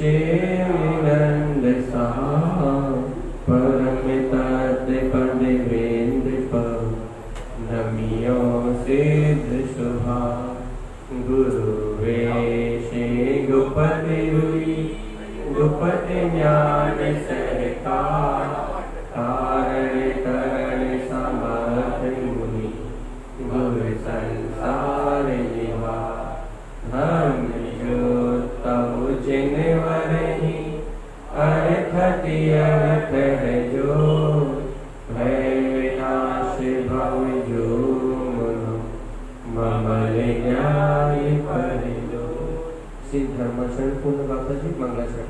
शेविनंद सहा परमितात पदिवेंद्र पर नमियो सिद्ध शुभा गुरु वेशे गुपति हुई गुपति ज्ञान सहकार कारण करण समर्थ मुनि गुरु संसार निवा धर्म तब जिन वरहि अर्थ अर्थ है जो भय विनाश भव जो मनो ममल न्याय पर लो। श्री धर्माचरण पूर्ण गाथा जी मंगलाचरण।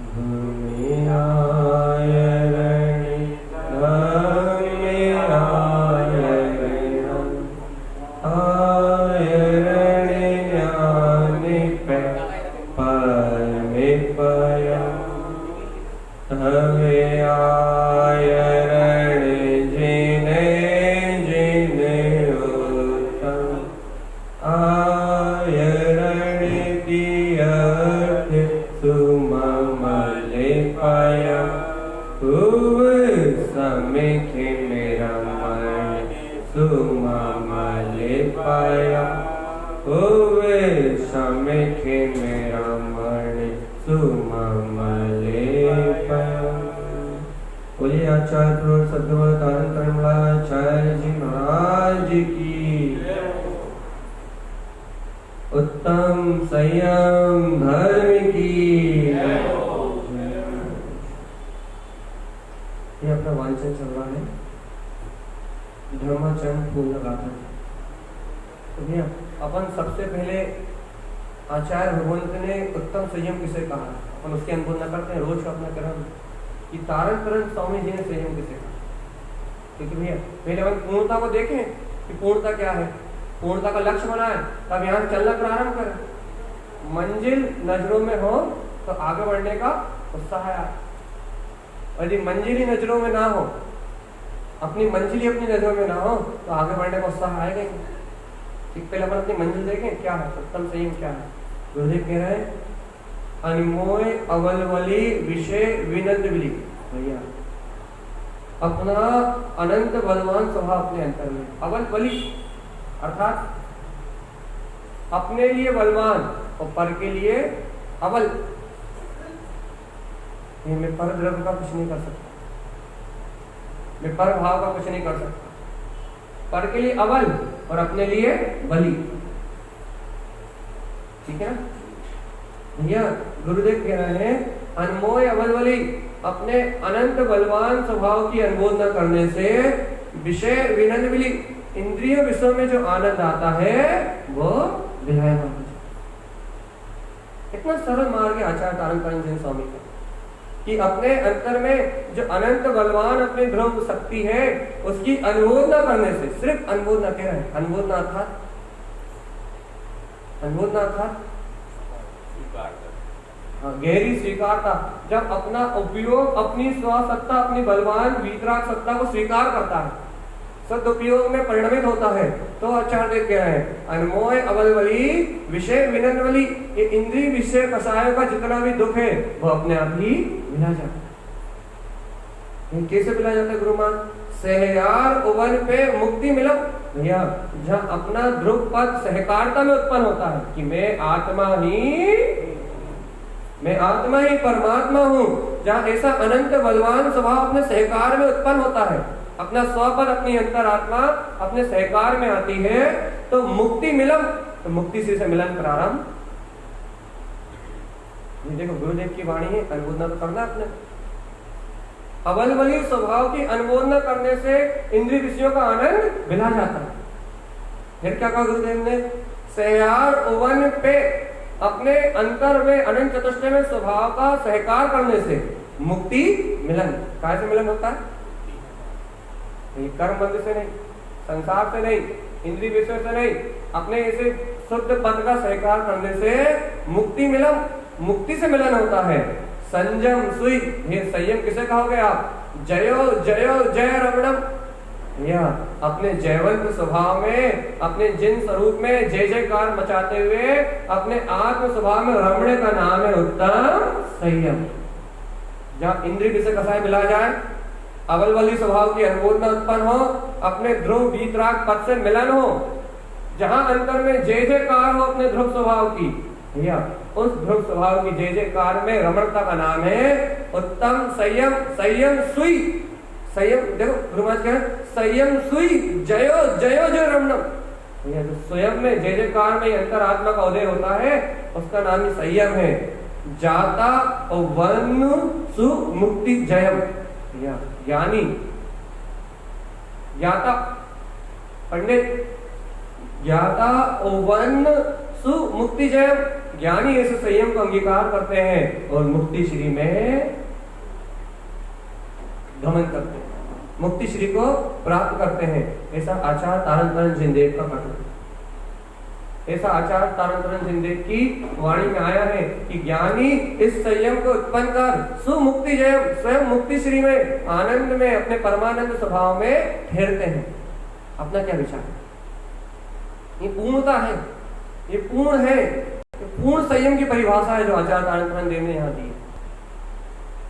भूमि आयरणी धम्मे आयरणी ज्ञानि परमे पयम् हवे आयरणी जिने जिने उत्तम आयरणी तीर्थ सुममले पाया समिखे मेरा मन सुममले पाया समिखे मेरा मन सुममले पाया। बोलिए आचार्य प्रोट सद्गुरु तारण कर्मला आचार्य जी महाराज की उत्तम संयम धर्म की। ये अपना वांचन चल रहा है धर्माचरण पूर्ण गाथा। तो भैया अपन सबसे पहले आचार्य भगवंत ने उत्तम संयम किसे कहा, अपन उसके अनुभव न करते हैं रोज का अपना क्रम कि तारण करण स्वामी जी ने संयम किसे कहा। क्योंकि भैया पहले अपन पूर्णता को देखें कि पूर्णता क्या है, पूर्णता का लक्ष्य बनाए, तब यहाँ चलना प्रारंभ करें। मंजिल नजरों में हो तो आगे बढ़ने का उत्साह है। और यदि मंजिल ही नजरों में ना हो, अपनी मंजिल ही अपनी नजरों में ना हो तो आगे बढ़ने का उत्साह आएगा ही। ठीक, पहले अपन अपनी मंजिल देखें क्या है, उत्तम संयम क्या है। गुरुदेव कह रहे हैं अनमोय अवलवली विषय विनंद विली। भैया अपना अनंत बलवान स्वभाव अपने अंतर में अवल बली अर्थात अपने लिए बलवान और पर के लिए अवल। मैं पर द्रव्य का कुछ नहीं कर सकता, मैं पर भाव का कुछ नहीं कर सकता। पर के लिए अवल और अपने लिए बली। ठीक है भैया, गुरुदेव कह रहे हैं अनमोय अवल बली, अपने अनंत बलवान स्वभाव की अनुबोध न करने से विषय विनंद विली, इंद्रिय विषयों में जो आनंद आता है वो विलयमान। इतना सरल मार्ग है आचार्य तारण करण स्वामी का कि अपने अंतर में जो अनंत बलवान अपने ध्रुव शक्ति है उसकी अनुबोध न करने से, सिर्फ अनुबोध न कह रहे हैं, अनुबोध न अर्थात गहरी स्वीकारता। जब अपना उपयोग अपनी स्वसत्ता अपनी बलवान वीतराग सत्ता को स्वीकार करता है, सदुपयोग में परिणमित होता है, तो आचार्य कह रहे हैं अनमोय अवलवली विषय विनंदवली, ये इंद्रिय विषय कसायों का जितना भी दुख है वो अपने आप ही मिला जाता है। कैसे मिला जाता है गुरुमान? सहयार उवन पे मुक्ति मिलम। भैया जहाँ अपना ध्रुव पद सहकारता में उत्पन्न होता है कि मैं आत्मा ही परमात्मा हूँ, जहाँ ऐसा अनंत बलवान स्वभाव अपने सहकार में उत्पन्न होता है, अपना स्वपद अपनी अंतरात्मा अपने सहकार में आती है, तो मुक्ति मिलम, तो मुक्ति से मिलन प्रारंभ। ये देखो गुरुदेव की वाणी है, अनुबोधना तो करना अपने। अवलवली स्वभाव की अनुबोधना करने से इंद्रिय विषयों का आनंद मिला जाता है। फिर क्या कहा गुरुदेव ने? सहयार उवन पे, अपने अंतर में अनंत चतुष्टय में स्वभाव का सहकार करने से मुक्ति मिलन। कहाँ से मिलन होता है? कर्म बंध से नहीं, संसार से नहीं, इंद्रिय विषय से नहीं, अपने ऐसे शुद्ध पद का सहकार करने से मुक्ति मिलन, मुक्ति से मिलन होता है। संयम सुई, ये संयम किसे कहोगे आप? जयो जयो जय रमणम। या अपने जयवंत स्वभाव में, अपने जिन स्वरूप में जय जयकार मचाते हुए अपने आत्म स्वभाव में रमणे का नाम है उत्तम संयम। जहाँ इंद्रिय विषय कसाय मिला जाए, अवल वाली स्वभाव की अनुमोदना उत्पन्न हो, अपने ध्रुव वीतराग पद से मिलन हो, जहां अंतर में जय जयकार हो अपने ध्रुव स्वभाव की, भैया उस ध्रुव स्वभाव की जय जयकार में रमणता का नाम है उत्तम संयम। संयम सुई, संयम देखो गुरु महाराज कह रहे हैं, संयम सुई जयो जयो जय रमणम। भैया जो स्वयं में जय जयकार में अंतर आत्मा का उदय होता है उसका नाम ही संयम है। जाता और वन सु मुक्ति जयम। भैया ज्ञानी ज्ञाता पंडित ज्ञाता वन सु मुक्ति जयम, ज्ञानी ऐसे संयम को अंगीकार करते हैं और मुक्ति श्री में गमन करते हैं, मुक्ति श्री को प्राप्त करते हैं। ऐसा आचार्य तारन जिंदेव का कथन, ऐसा आचार्य तारन जिंदेव की वाणी में आया है कि ज्ञानी इस संयम को उत्पन्न कर सुमुक्ति जयम, स्वयं मुक्ति श्री में आनंद में अपने परमानंद स्वभाव में ठहरते हैं। अपना क्या विचार है? ये पूर्णता है, ये पूर्ण है, ये पूर्ण संयम की परिभाषा है जो आचार्य तारन देव ने यहाँ दी है।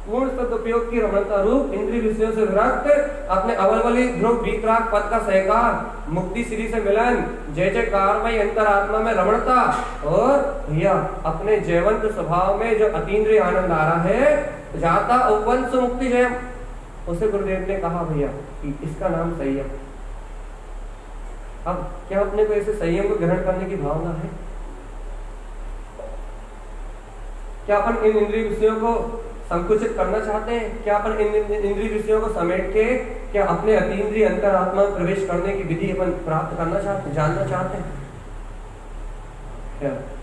पूर्ण सदुपयोग की रमणता रूप इंद्रिय विषयों से विरक्त अपने अवलवली ध्रुव वीतराग पद का सहकार, मुक्ति श्री से मिलन, जय जयकारमय अंतरात्मा में रमणता और भैया अपने जयवंत स्वभाव में जो अतीन्द्रिय आनंद आ रहा है, जाता उपवन से मुक्ति जयम, उसे गुरुदेव ने कहा भैया कि इसका नाम संयम। अब क्या अपने को ऐसे संयम को ग्रहण करने की भावना है? क्या अपन इन इंद्रिय विषयों को संकुचित करना चाहते हैं? क्या अपन इन इंद्रिय विषयों को समेट के क्या अपने अतीन्द्रिय अंतरात्मा में प्रवेश करने की विधि अपन प्राप्त करना चाहते हैं, जानना चाहते हैं?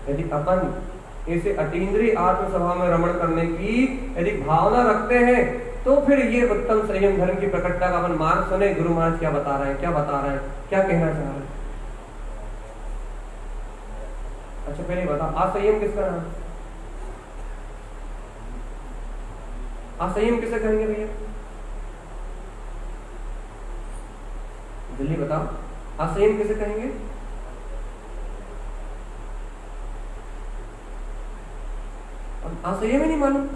यदि अपन ऐसे अतीन्द्रिय आत्म स्वभाव में रमण करने की यदि भावना रखते हैं तो फिर ये उत्तम संयम धर्म की प्रकटता का अपन मार्ग सुने। गुरु महाराज क्या बता रहे हैं, क्या बता रहे हैं, क्या कहना चाह रहे हैं? अच्छा पहले बता, असंयम किसका नाम? असंयम किसे कहेंगे भैया? जल्दी बताओ, असंयम किसे कहेंगे? अब असंयम ही नहीं मालूम,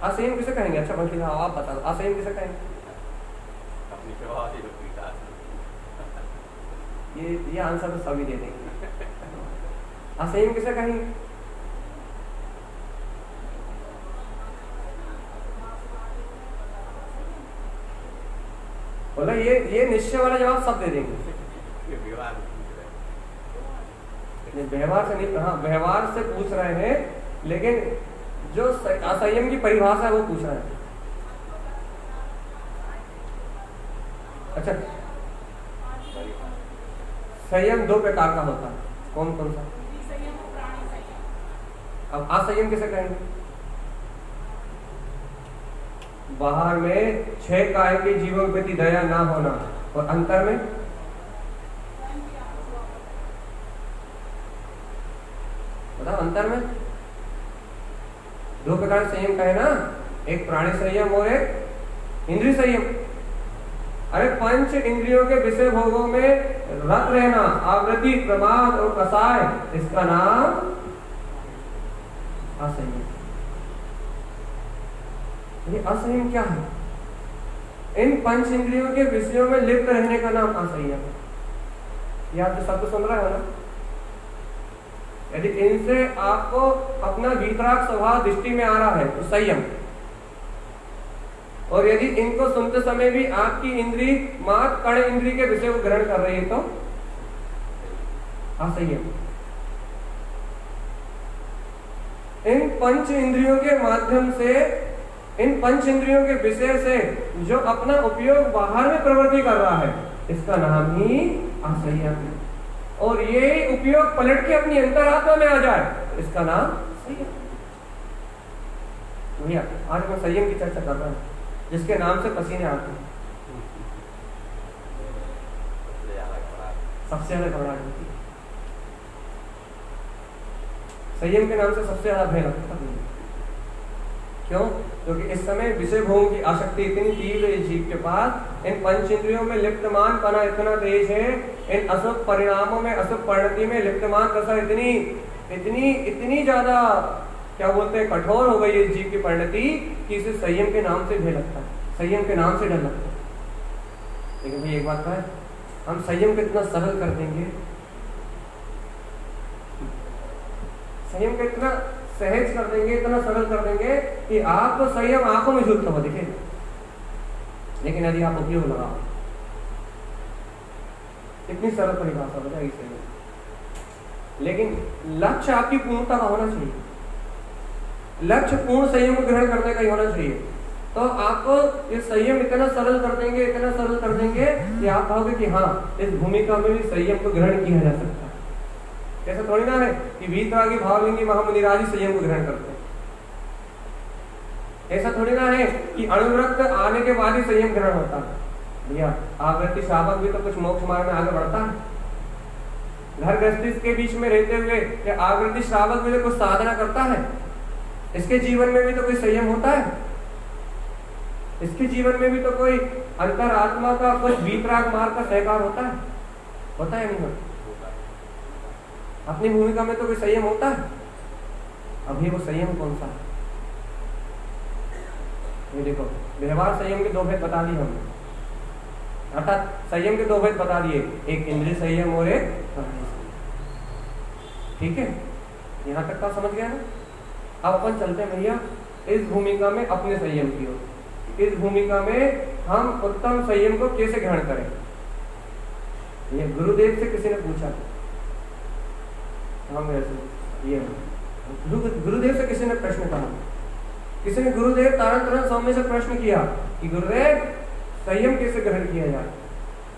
असंयम किसे कहेंगे? अच्छा बल्कि आप बता दो, असंयम किसे कहेंगे? ये आंसर तो सभी दे देंगे। असंयम किसे कहेंगे? बोला ये निश्चय वाला जवाब सब दे देंगे। व्यवहार से नहीं, हाँ व्यवहार से पूछ रहे हैं, लेकिन जो असंयम की परिभाषा है वो पूछ रहे हैं। अच्छा संयम दो प्रकार का होता है, कौन कौन सा? अब असंयम किसे कहेंगे? बाहर में 6 काय के जीवों के प्रति दया ना होना और अंतर में बताओ, अंतर में दो प्रकार संयम का है ना, एक प्राणी संयम और एक इंद्रिय संयम। अरे पंच इंद्रियों के विषय भोगों में रत रहना, आवृत्ति, प्रमाद और कसाय, इसका नाम असंयम। ये असंयम क्या है? इन पंच इंद्रियों के विषयों में लिप्त रहने का नाम असंयम। ये आप जो शब्द सुन रहे हो ना, यदि इनसे आपको अपना वीतराग स्वभाव दृष्टि में आ रहा है तो संयम, और यदि इनको सुनते समय भी आपकी इंद्री मात्र कण इंद्री के विषय को ग्रहण कर रही है तो असंयम। इन पंच इंद्रियों के माध्यम से, इन पंच इंद्रियों के विषय से जो अपना उपयोग बाहर में प्रवृत्ति कर रहा है, इसका नाम ही असंयम है। और ये उपयोग पलट के अपनी अंतरात्मा में आ जाए, इसका नाम संयम। भैया आज मैं संयम की चर्चा कर रहा हूं, जिसके नाम से पसीने आते हैं, सबसे ज्यादा घबराहट होती है। संयम के नाम से सबसे ज्यादा भय लगता है। क्यों? क्योंकि इस समय विषय भोग की आसक्ति इतनी तीव्र है जीव के पास, इन पंचेंद्रियों में लिप्तमान पना इतना तेज है, इन अशुभ परिणामों में, अशुभ परिणति में लिप्तमान दशा इतनी इतनी इतनी ज्यादा क्या बोलते हैं, कठोर हो गई है जीव की परिणति कि इसे संयम के नाम से भय लगता है, संयम के नाम से डर लगता है। लेकिन भाई एक बात है, हम संयम को इतना सरल कर देंगे, संयम को इतना सहज कर देंगे, इतना सरल कर देंगे कि आपको संयम आंखों में झूलता हुआ दिखेगा। लेकिन यदि आप उपयोग लगाओ, इतनी सरल परिभाषा हो जाएगी संयम। लेकिन लक्ष्य आपकी पूर्णता का होना चाहिए, लक्ष्य पूर्ण संयम को ग्रहण करने का ही होना चाहिए। तो आपको ये संयम इतना सरल कर देंगे, इतना सरल कर देंगे कि आप कहोगे कि हाँ, इस भूमिका में भी संयम को ग्रहण किया जा सकता है। ऐसा थोड़ी ना है कि वीतरागी भावलिंगी महामुनिराजी संयम को ग्रहण करते हैं। ऐसा थोड़ी ना है कि अनुरक्त आने के बाद ही संयम ग्रहण होता है। भैया आवृत्ति श्रावक भी तो कुछ मोक्ष मार्ग में आगे बढ़ता है। घर गृहस्थी के बीच में रहते हुए आवृत्ति श्रावक भी तो कुछ साधना करता है, इसके जीवन में भी तो कोई संयम होता है, इसके जीवन में भी तो कोई अंतर आत्मा का कुछ वीतराग मार्ग का सहकार होता है नहीं होता? अपनी भूमिका में तो कोई संयम होता है। अभी वो संयम कौन सा है? ये देखो, व्यवहार संयम के दो भेद बता दिए हमने, अर्थात संयम के दो भेद बता दिए, एक इंद्रिय संयम और एक प्राणी संयम। ठीक है, यहां तक का समझ गया ना? अब अपन चलते हैं भैया इस भूमिका में अपने संयम की ओर। इस भूमिका में हम उत्तम संयम को कैसे ग्रहण करें? ये गुरुदेव से किसी ने पूछा, ये गुरुदेव से किसी ने प्रश्न कहा, किसी ने गुरुदेव तारण स्वामी से प्रश्न किया कि गुरुदेव संयम कैसे ग्रहण किया जाए,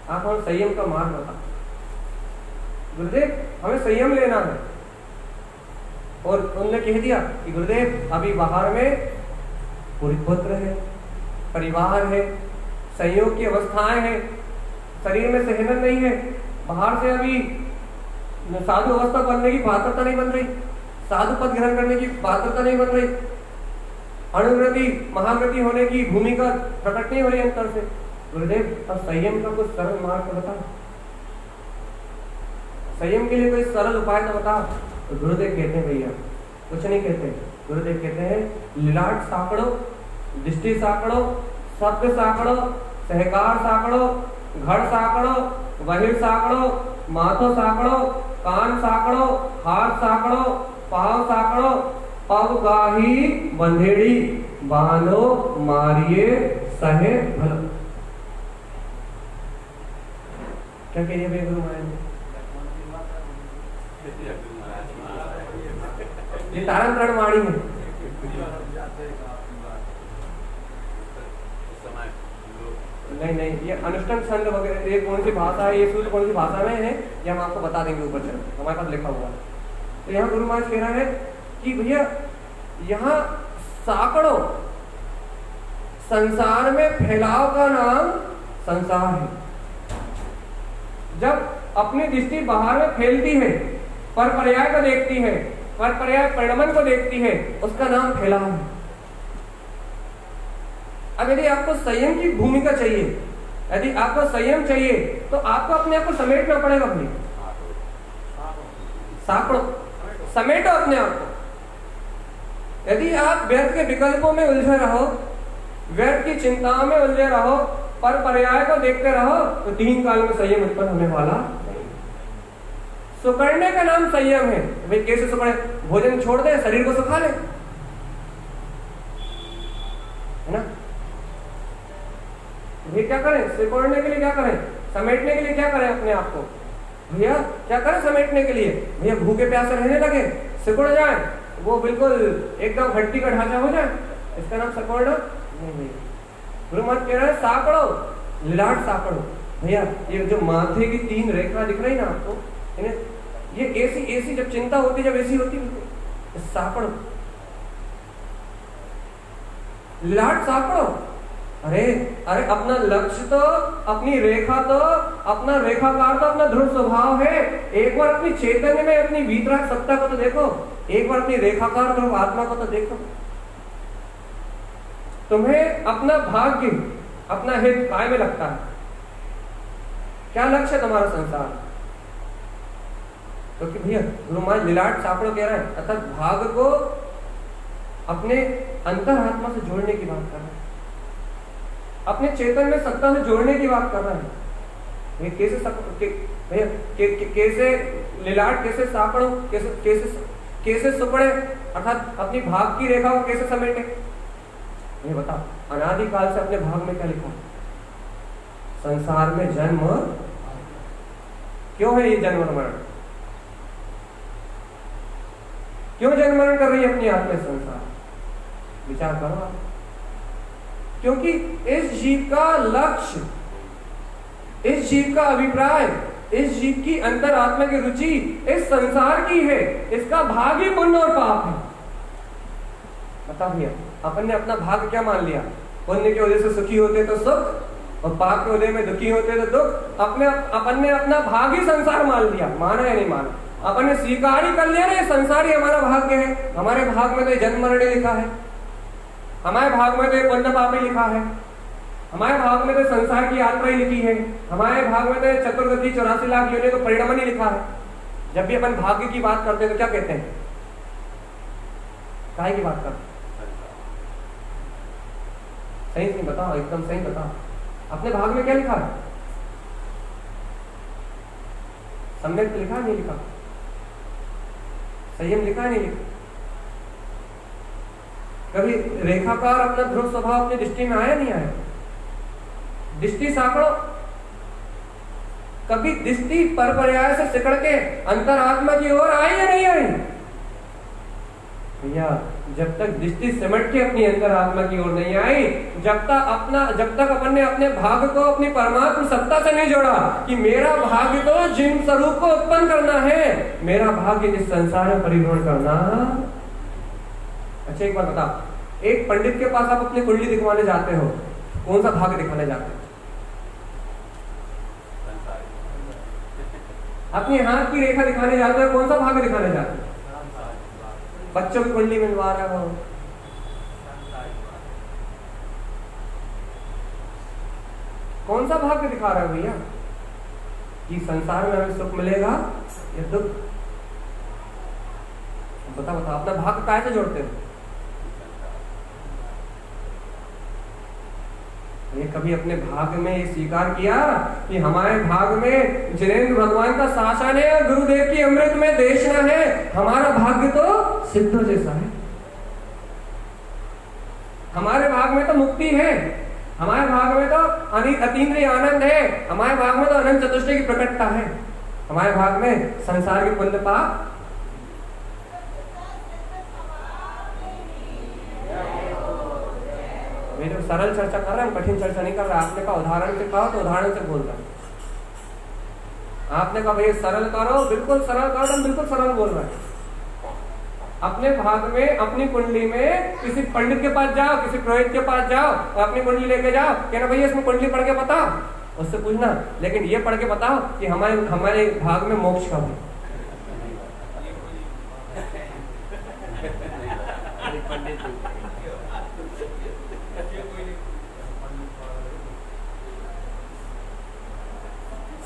आप हम संयम का मार्ग बता। गुरुदेव हमें संयम लेना है। और उन्होंने कह दिया कि गुरुदेव अभी बाहर में पुत्र है, परिवार है, संयोग की अवस्थाएं हैं, शरीर में सहनन नहीं है, बाहर से अभी साधु अवस्था बनने की पात्रता नहीं बन रही, साधु पद ग्रहण करने की पात्रता नहीं बन रही, अनुव्रति महाव्रति होने की भूमिका प्रकट नहीं हो रही अंतर से। गुरुदेव अब संयम का कुछ सरल मार्ग बता, संयम के लिए कोई सरल उपाय तो बता। तो गुरुदेव कहते हैं भैया कुछ नहीं कहते, गुरुदेव कहते हैं लीलाट साकड़ो, दृष्टि साकड़ो, शब्द साकड़ो, सहकार साकड़ो, घड़ साकड़ो, बहिर साकड़ो, माथो साकड़ो, कान साकड़ो, हाथ साकड़ो, पाव साकड़ो, पग गाही बंधेड़ी, बांधो मारिए सहे भलो। क्या कहिए भैया गुरु महाराज? ये तारण वाणी है। नहीं, ये अनुष्ठान छंद वगैरह ये कौन सी भाषा है, ये सूत्र कौन सी भाषा में है, ये हम आपको बता देंगे ऊपर चल, हमारे पास लिखा हुआ है। तो यहाँ गुरु महाराज कह रहा है कि भैया यहाँ सैकड़ों संसार में फैलाव का नाम संसार है। जब अपनी दृष्टि बाहर में फैलती है, पर पर्याय को देखती है, पर पर्याय परिणमन को देखती है, उसका नाम फैलाव है। अब यदि आपको संयम की भूमिका चाहिए, यदि आपको संयम चाहिए, तो आपको अपने आप को समेटना पड़ेगा। अपने साकड़ो समेटो अपने आप को। यदि आप व्यर्थ के विकल्पों में उलझे रहो, व्यर्थ की चिंताओं में उलझे रहो, पर पर्याय को देखते रहो, तो दीन काल में संयम उत्पन्न होने वाला। सुकड़ने का नाम संयम है। भाई कैसे सुकड़े? भोजन छोड़ दे, शरीर को सुखा ले, है ना? भाई क्या करें? सिकोड़ने के लिए क्या करें? समेटने के लिए क्या करें अपने आप को? भैया क्या करें समेटने के लिए? भैया भूखे प्यासे रहने लगे, सिकुड़ जाए, वो बिल्कुल एकदम हड्डी का ढांचा हो जाए, इसका नाम सिकोड़ना नहीं। गुरु महाराज कह रहे हैं साकड़ो, लीलाट साकड़ो। भैया ये जो माथे की 3 रेखा दिख रही ना आपको, इन्हें ये ऐसी जब चिंता होती, जब ऐसी होती, साकड़ो, लीलाट साकड़ो। अरे अपना लक्ष्य तो, अपनी रेखा तो, अपना रेखाकार तो अपना ध्रुव स्वभाव है। एक बार अपनी चैतन्य में अपनी वीतराग सत्ता को तो देखो, एक बार अपनी रेखाकार ध्रुव आत्मा को तो देखो। तुम्हें अपना भाग्य, अपना हित काय में लगता है? क्या लक्ष्य है तुम्हारा संसार? क्योंकि भैया गुरु महाराज लीलाट साकड़ो कह रहे हैं, अर्थात भाग को अपने अंतरात्मा से जोड़ने की बात कर रहा है, अपने चेतन में सत्ता से जोड़ने की बात कर रहा है। कैसे लिलाट, कैसे साकड़ों, कैसे सुपड़े, अर्थात अपनी भाग की रेखा को कैसे समेटे। ये बता, अनादिकाल से अपने भाग में क्या लिखा है? संसार में जन्म। क्यों है ये जन्म मरण? क्यों जन्म मरण कर रही है अपनी आत्मा संसार? विचार करो आप। क्योंकि इस जीव का लक्ष्य, इस जीव का अभिप्राय, इस जीव की अंतरात्मा की रुचि इस संसार की है। इसका भाग ही पुण्य और पाप है। बता भैया, अपन ने अपना भाग क्या मान लिया? पुण्य की वजह से सुखी होते तो सुख, और पाप की वजह में दुखी होते तो दुख। अपन ने अपना भाग ही संसार मान लिया। माना या नहीं माना? अपन ने स्वीकार ही कर लिया ना, ये संसार ही हमारा भाग्य है। हमारे भाग में तो जन्म मरण लिखा है, हमारे भाग में तो पुण्य पाप ही लिखा है, हमारे भाग में तो संसार की यात्रा ही लिखी है, हमारे भाग में तो चतुर्गति 84 लाख योनि को परिणमन ही लिखा है। जब भी अपन भाग्य की बात करते हैं तो क्या कहते हैं? काहे की बात करते? सही नहीं बताओ, एकदम सही बताओ। अपने भाग में क्या लिखा है? सम्यक लिखा नहीं लिखा? संयम लिखा नहीं लिखा? कभी रेखाकार अपना ध्रुव स्वभाव अपनी दृष्टि में आया नहीं आया? दृष्टि साकड़ो, कभी दृष्टि परपर्याय से सिकड़ के अंतरात्मा की ओर आई या नहीं आई? भैया, जब तक दृष्टि सिमट के अपनी अंतरात्मा की ओर नहीं आई, जब तक अपन ने अपने भाग को अपनी परमात्मा सत्ता से नहीं जोड़ा कि मेरा भाग्य तो जिन स्वरूप को उत्पन्न करना है, मेरा भाग्य इस संसार में परिभ्रमण करना। अच्छा एक बात बता, एक पंडित के पास आप अपनी कुंडली दिखवाने जाते हो, कौन सा भाग्य दिखाने जाते हो? अपने हाथ की रेखा दिखाने जाते हो, कौन सा भाग्य दिखाने जाते हो? बच्चों की कुंडली मिलवा रहे हो, कौन सा भाग्य दिखा रहे हो भैया? कि संसार में हमें सुख मिलेगा या दुख? बता अपना भाग्य कैसे जोड़ते हो? ये कभी अपने भाग में ये स्वीकार किया कि हमारे भाग में जिनेंद्र भगवान का शासन है और गुरुदेव की अमृत में देशना है, हमारा भाग्य तो सिद्धों जैसा है, हमारे भाग में तो मुक्ति है, हमारे भाग में तो अतीन्द्रिय आनंद है, हमारे भाग में तो अनंत चतुष्टय की प्रकटता है, हमारे भाग में संसार के पुण्य पाप। तो सरल चर्चा कर रहे हैं, हम कठिन चर्चा नहीं कर रहे। आपने कहा उदाहरण से कहा तो उदाहरण से बोल रहे हैं। आपने कहा भैया सरल करो, बिल्कुल सरल करो, हम बिल्कुल सरल बोल रहे हैं। अपने भाग में, अपनी कुंडली में किसी पंडित के पास जाओ, किसी पुरोहित के पास जाओ और अपनी कुंडली लेके जाओ, कहना भैया इसमें कुंडली पढ़ के बताओ, उससे पूछना लेकिन ये पढ़ के बताओ कि हमारे भाग में मोक्ष कब है।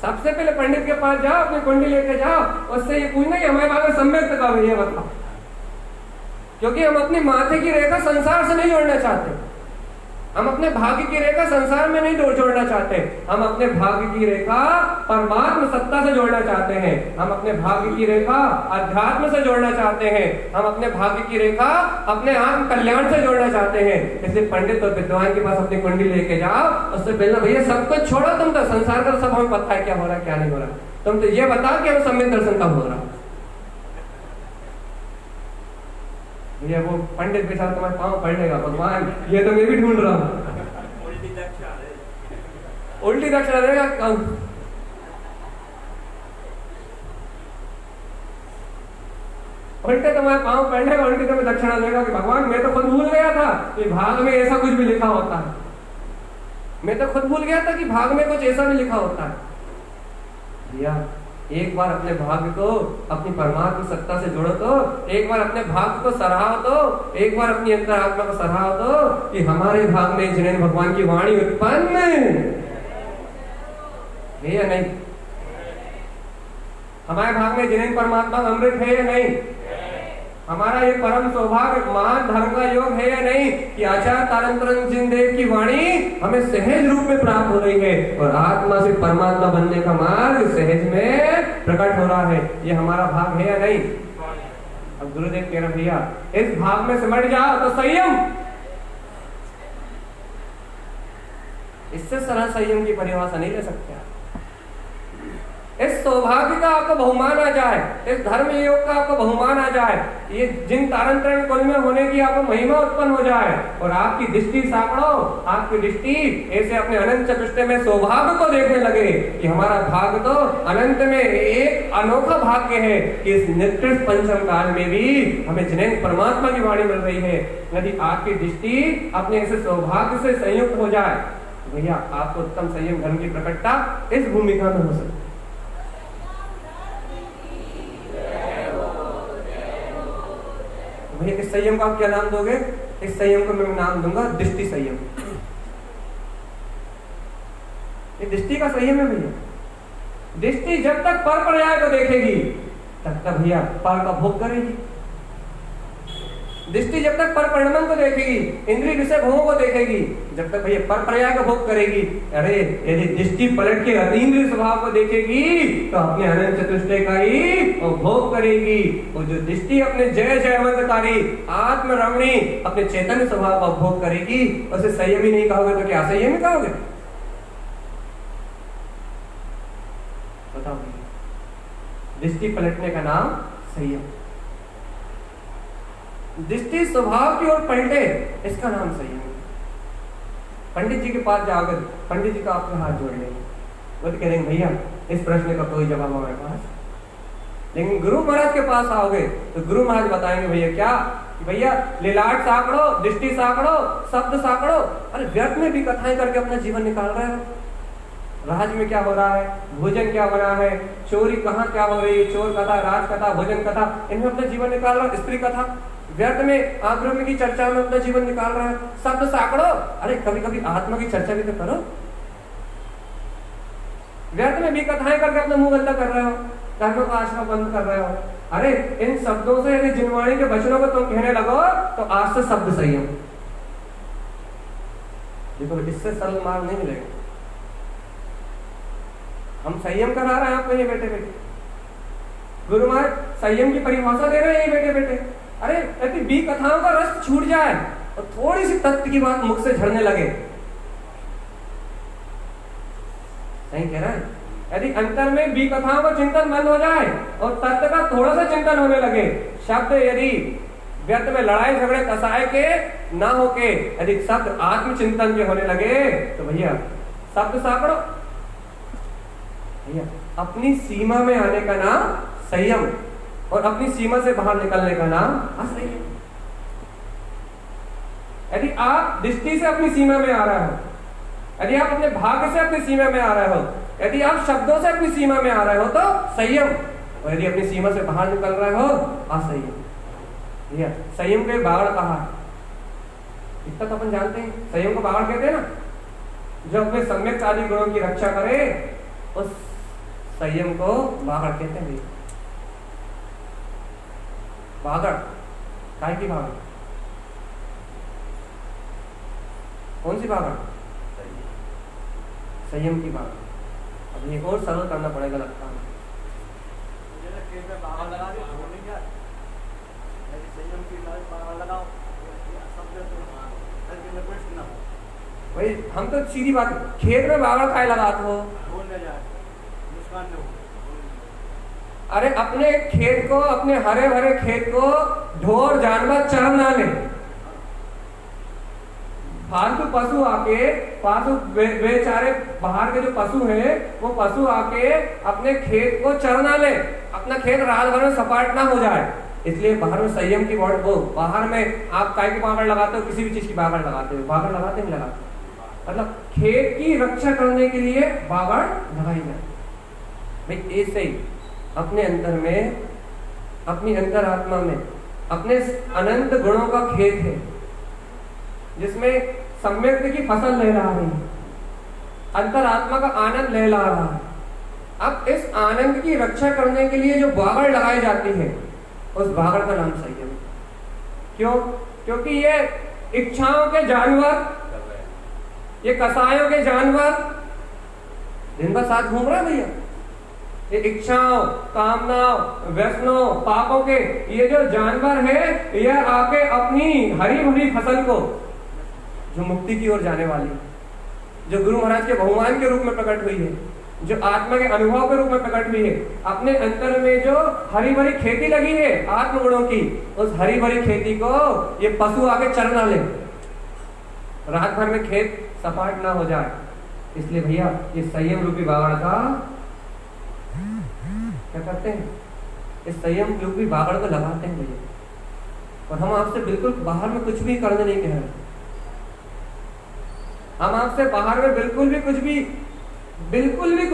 सबसे पहले पंडित के पास जाओ, अपनी कुंडली लेके जाओ, उससे ये पूछना कि हमारे भाग में सम्यक कब है, ये बताओ। क्योंकि हम अपनी माथे की रेखा संसार से नहीं जोड़ना चाहते, हम अपने भाग्य की रेखा संसार में नहीं जोड़ना चाहते, हम अपने भाग्य की रेखा परमात्मा सत्ता से जोड़ना चाहते हैं, हम अपने भाग्य की रेखा अध्यात्म से जोड़ना चाहते हैं, हम अपने भाग्य की रेखा अपने आत्म कल्याण से जोड़ना चाहते हैं। इसलिए पंडित और विद्वान के पास अपनी कुंडली लेके जाओ, उससे पहले भैया सब कुछ छोड़ो, तुम तो संसार का सब हमें पता है क्या हो रहा है क्या नहीं हो रहा, तुम तो ये बताओ कि हमें सम्यक दर्शन कब हो रहा है। ये वो पंडित बेचारा तुम्हारे पाँव पड़ेगा, भगवान ये तो मैं भी ढूंढ रहा हूँ, उल्टी दक्षिणा देगा। उल्टे तुम्हारे पाँव पड़ेगा, उल्टी तुम्हें दक्षिणा देगा कि भगवान मैं तो खुद भूल गया था कि भाग में ऐसा कुछ भी लिखा होता है, मैं तो खुद भूल गया था कि भाग में कुछ ऐसा भी लिखा होता है। भैया एक बार अपने भाग्य को अपनी परमात्मा सत्ता से जोड़ो तो, एक बार अपने भाग्य को सराहो तो, एक बार अपनी अंतरात्मा को सराहो तो कि हमारे भाग में जिनेंद्र भगवान की वाणी उत्पन्न है या नहीं, हमारे भाग में जिनेंद्र परमात्मा अमृत है या नहीं, हमारा ये परम सौभाग्य महान धर्म का योग है या नहीं कि आचार्य तारक जिनदेव की वाणी हमें सहज रूप में प्राप्त हो रही है और आत्मा से परमात्मा बनने का मार्ग सहज में प्रकट हो रहा है। ये हमारा भाग है या नहीं? अब गुरुदेव कह रहे भैया इस भाग में सिमट जाओ तो संयम, इससे सरल संयम की परिभाषा नहीं ले सकते आप। इस सौभाग्य का आपको बहुमान आ जाए, इस धर्म योग का आपको बहुमान आ जाए, ये जिन तारण कुल में होने की आपको महिमा उत्पन्न हो जाए और आपकी दृष्टि साकड़ो, आपकी दृष्टि ऐसे अपने अनंत चतुष्टय में सौभाग्य को देखने लगे कि हमारा भाग्य तो अनंत में एक अनोखा भाग्य है कि इस निकृष्ट पंचम काल में भी हमें जिनेन परमात्मा की वाणी मिल रही है। यदि आपकी दृष्टि अपने ऐसे सौभाग्य से संयुक्त हो जाए भैया आपको उत्तम संयम धर्म की प्रकटता इस भूमिका में हो सकती है। भैया इस संयम का आप क्या नाम दोगे? इस संयम को मैं नाम दूंगा दृष्टि संयम। ये दृष्टि का संयम है भैया। दृष्टि जब तक पर पर्याय को देखेगी तब तक भैया पर का भोग करेगी। दृष्टि जब तक पर परिणाम को देखेगी, इंद्रिय विषय भोगों को देखेगी, जब तक भैया पर पर्याय का भोग करेगी। अरे यदि दृष्टि पलट के अतीन्द्रिय स्वभाव को देखेगी तो अपने अनंत चतुष्टय का ही भोग करेगी। और जो दृष्टि अपने जय जयवंतकारी आत्म रमणी अपने चैतन्य स्वभाव का भोग करेगी उसे संयमी नहीं कहोगे तो क्या असंयमी कहोगे? बताओ। दृष्टि पलटने का नाम संयम। दृष्टि स्वभाव की ओर पलटे इसका नाम संयम है। पंडित जी के पास जाओगे, पंडित जी का आपके हाथ जोड़ लेंगे, वो तो कह देंगे भैया इस प्रश्न का कोई जवाब हमारे पास। लेकिन गुरु महाराज के पास आओगे तो गुरु महाराज बताएंगे भैया क्या कि भैया लिलाट साकड़ो, दृष्टि साकड़ो, शब्द साकड़ो। अरे व्यर्थ में भी कथाएं करके अपना जीवन निकाल रहे हो। राज में क्या हो रहा है, भोजन क्या बना है, चोरी कहाँ क्या हो रही है, चोर कथा, राज कथा, भोजन कथा, इनमें अपना जीवन निकाल रहा है। स्त्री कथा, व्यर्थ में आग्रह की चर्चा में अपना जीवन निकाल रहा है। शब्द साकड़ो, अरे कभी कभी आत्मा की चर्चा भी तो करो। व्यर्थ में भी कथाएं करके अपना मुंह गंदा कर रहे हो, धर्म का आश्रम बंद कर रहे हो। अरे इन शब्दों से यदि जिनवाणी के वचनों को तुम कहने लगो तो आज से शब्द संयम। देखो इससे सरल मार्ग नहीं मिलेगा। हम संयम करा रहे हैं आपको ये बेटे बेटे, गुरु महाराज संयम की परिभाषा दे रहे हैं ये बेटे बेटे। अरे यदि बी कथाओं का रस छूट जाए और थोड़ी सी तत्व की बात मुख से झड़ने लगे, सही कह रहा है। यदि अंतर में बी कथाओं का चिंतन बंद हो जाए और तत्व का थोड़ा सा चिंतन होने लगे, शब्द यदि व्यर्थ में लड़ाई झगड़े कसाए के ना होके यदि शब्द आत्मचिंतन के होने लगे तो भैया शब्द साकड़ो। भैया अपनी सीमा में आने का नाम संयम और अपनी सीमा से बाहर निकलने का नाम असंयम। यदि आप दृष्टि से अपनी सीमा में आ रहे हो, यदि आप अपने भाग्य से अपनी सीमा में आ रहे हो, यदि आप शब्दों से अपनी सीमा में आ रहे हो तो संयम, और यदि अपनी सीमा से बाहर निकल रहे हो असंयम। भैया संयम को बागड़ कहा है, इतना तो अपन जानते हैं। संयम को बागड़ कहते हैं ना, जो अपने सम्यक आदि गुणों की रक्षा करे उस संयम को बागड़ कहते हैं। बागड़ काय की बागड़? कौन सी बागड़? संयम की बागड़। अब एक और सरल करना पड़ेगा लगता है। भाई हम तो सीधी बात, खेत में बागड़ काय लगाते हो? अरे अपने खेत को, अपने हरे भरे खेत को ढोर जानवर चर ना ले। फालतू पशु आके, फालतू बेचारे बाहर के जो पशु हैं वो पशु आके अपने खेत को चर ना ले, अपना खेत रात भर में सपाट ना हो जाए। इसलिए बाहर में संयम की वर्ड वो, बाहर में आप काय की बागड़ लगाते हो, किसी भी चीज की बागड़ लगाते हो, बागड़ लगाते नहीं लगाते, मतलब खेत की रक्षा करने के लिए बागड़ लगाई जाए। भाई ऐसे ही अपने अंतर में, अपनी अंतरात्मा में अपने अनंत गुणों का खेत है जिसमें सम्यक की फसल लहरा रही है, अंतरात्मा का आनंद लहरा रहा है। अब इस आनंद की रक्षा करने के लिए जो बागड़ लगाई जाती है उस बागड़ का नाम संयम है। क्यों? क्योंकि ये इच्छाओं के जानवर, ये कसायों के जानवर दिन भर साथ घूम रहे हैं भैया। ये इच्छाओं, कामनाओं, व्यसनों, पापों के ये जो जानवर है, ये आके अपनी हरी भरी फसल को, जो मुक्ति की ओर जाने वाली, जो गुरु महाराज के बहुमान के रूप में प्रकट हुई है, जो आत्मा के अनुभव के रूप में प्रकट हुई है, अपने अंतर में जो हरी भरी खेती लगी है आत्मगुणों की, उस हरी भरी खेती को ये पशु आके चर ना ले, रात भर में खेत सपाट ना हो जाए। इसलिए भैया ये संयम रूपी बावड़ का क्या करते हैं, इस संयम रूपी बावड़ को लगाते हैं भैया। और हम आपसे बिल्कुल बाहर में कुछ भी करने नहीं कह रहे, हम आपसे बाहर में बिल्कुल भी कुछ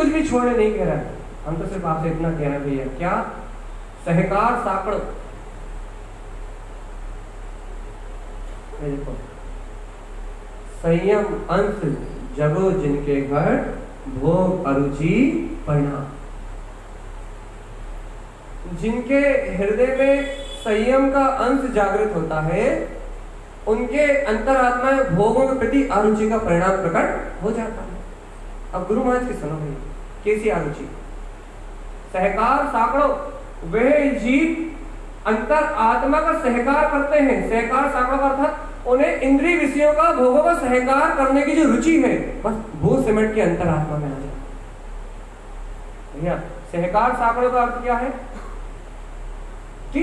भी छोड़ने नहीं कह रहे। हम तो सिर्फ आपसे इतना कह रहे हैं भैया, क्या? सहकार साकड़। देखो, संयम अंश जगो जिनके घर, भोग अरुचि परिणाम। जिनके हृदय में संयम का अंश जागृत होता है, उनके अंतरात्मा में भोगों के प्रति अरुचि का परिणाम प्रकट हो जाता है। अब गुरु महाराज की सुनो भाई, कैसी अरुचि? सहकार साकड़ो, वह जीव अंतर आत्मा का सहकार करते हैं। सहकार साकड़ो का अर्थात उन्हें इंद्रिय विषयों का, भोगों का सहकार करने की जो रुचि है, बस वो सिमट के अंतरात्मा में आ जाए। भैया सहकार साकड़ों का अर्थ क्या है कि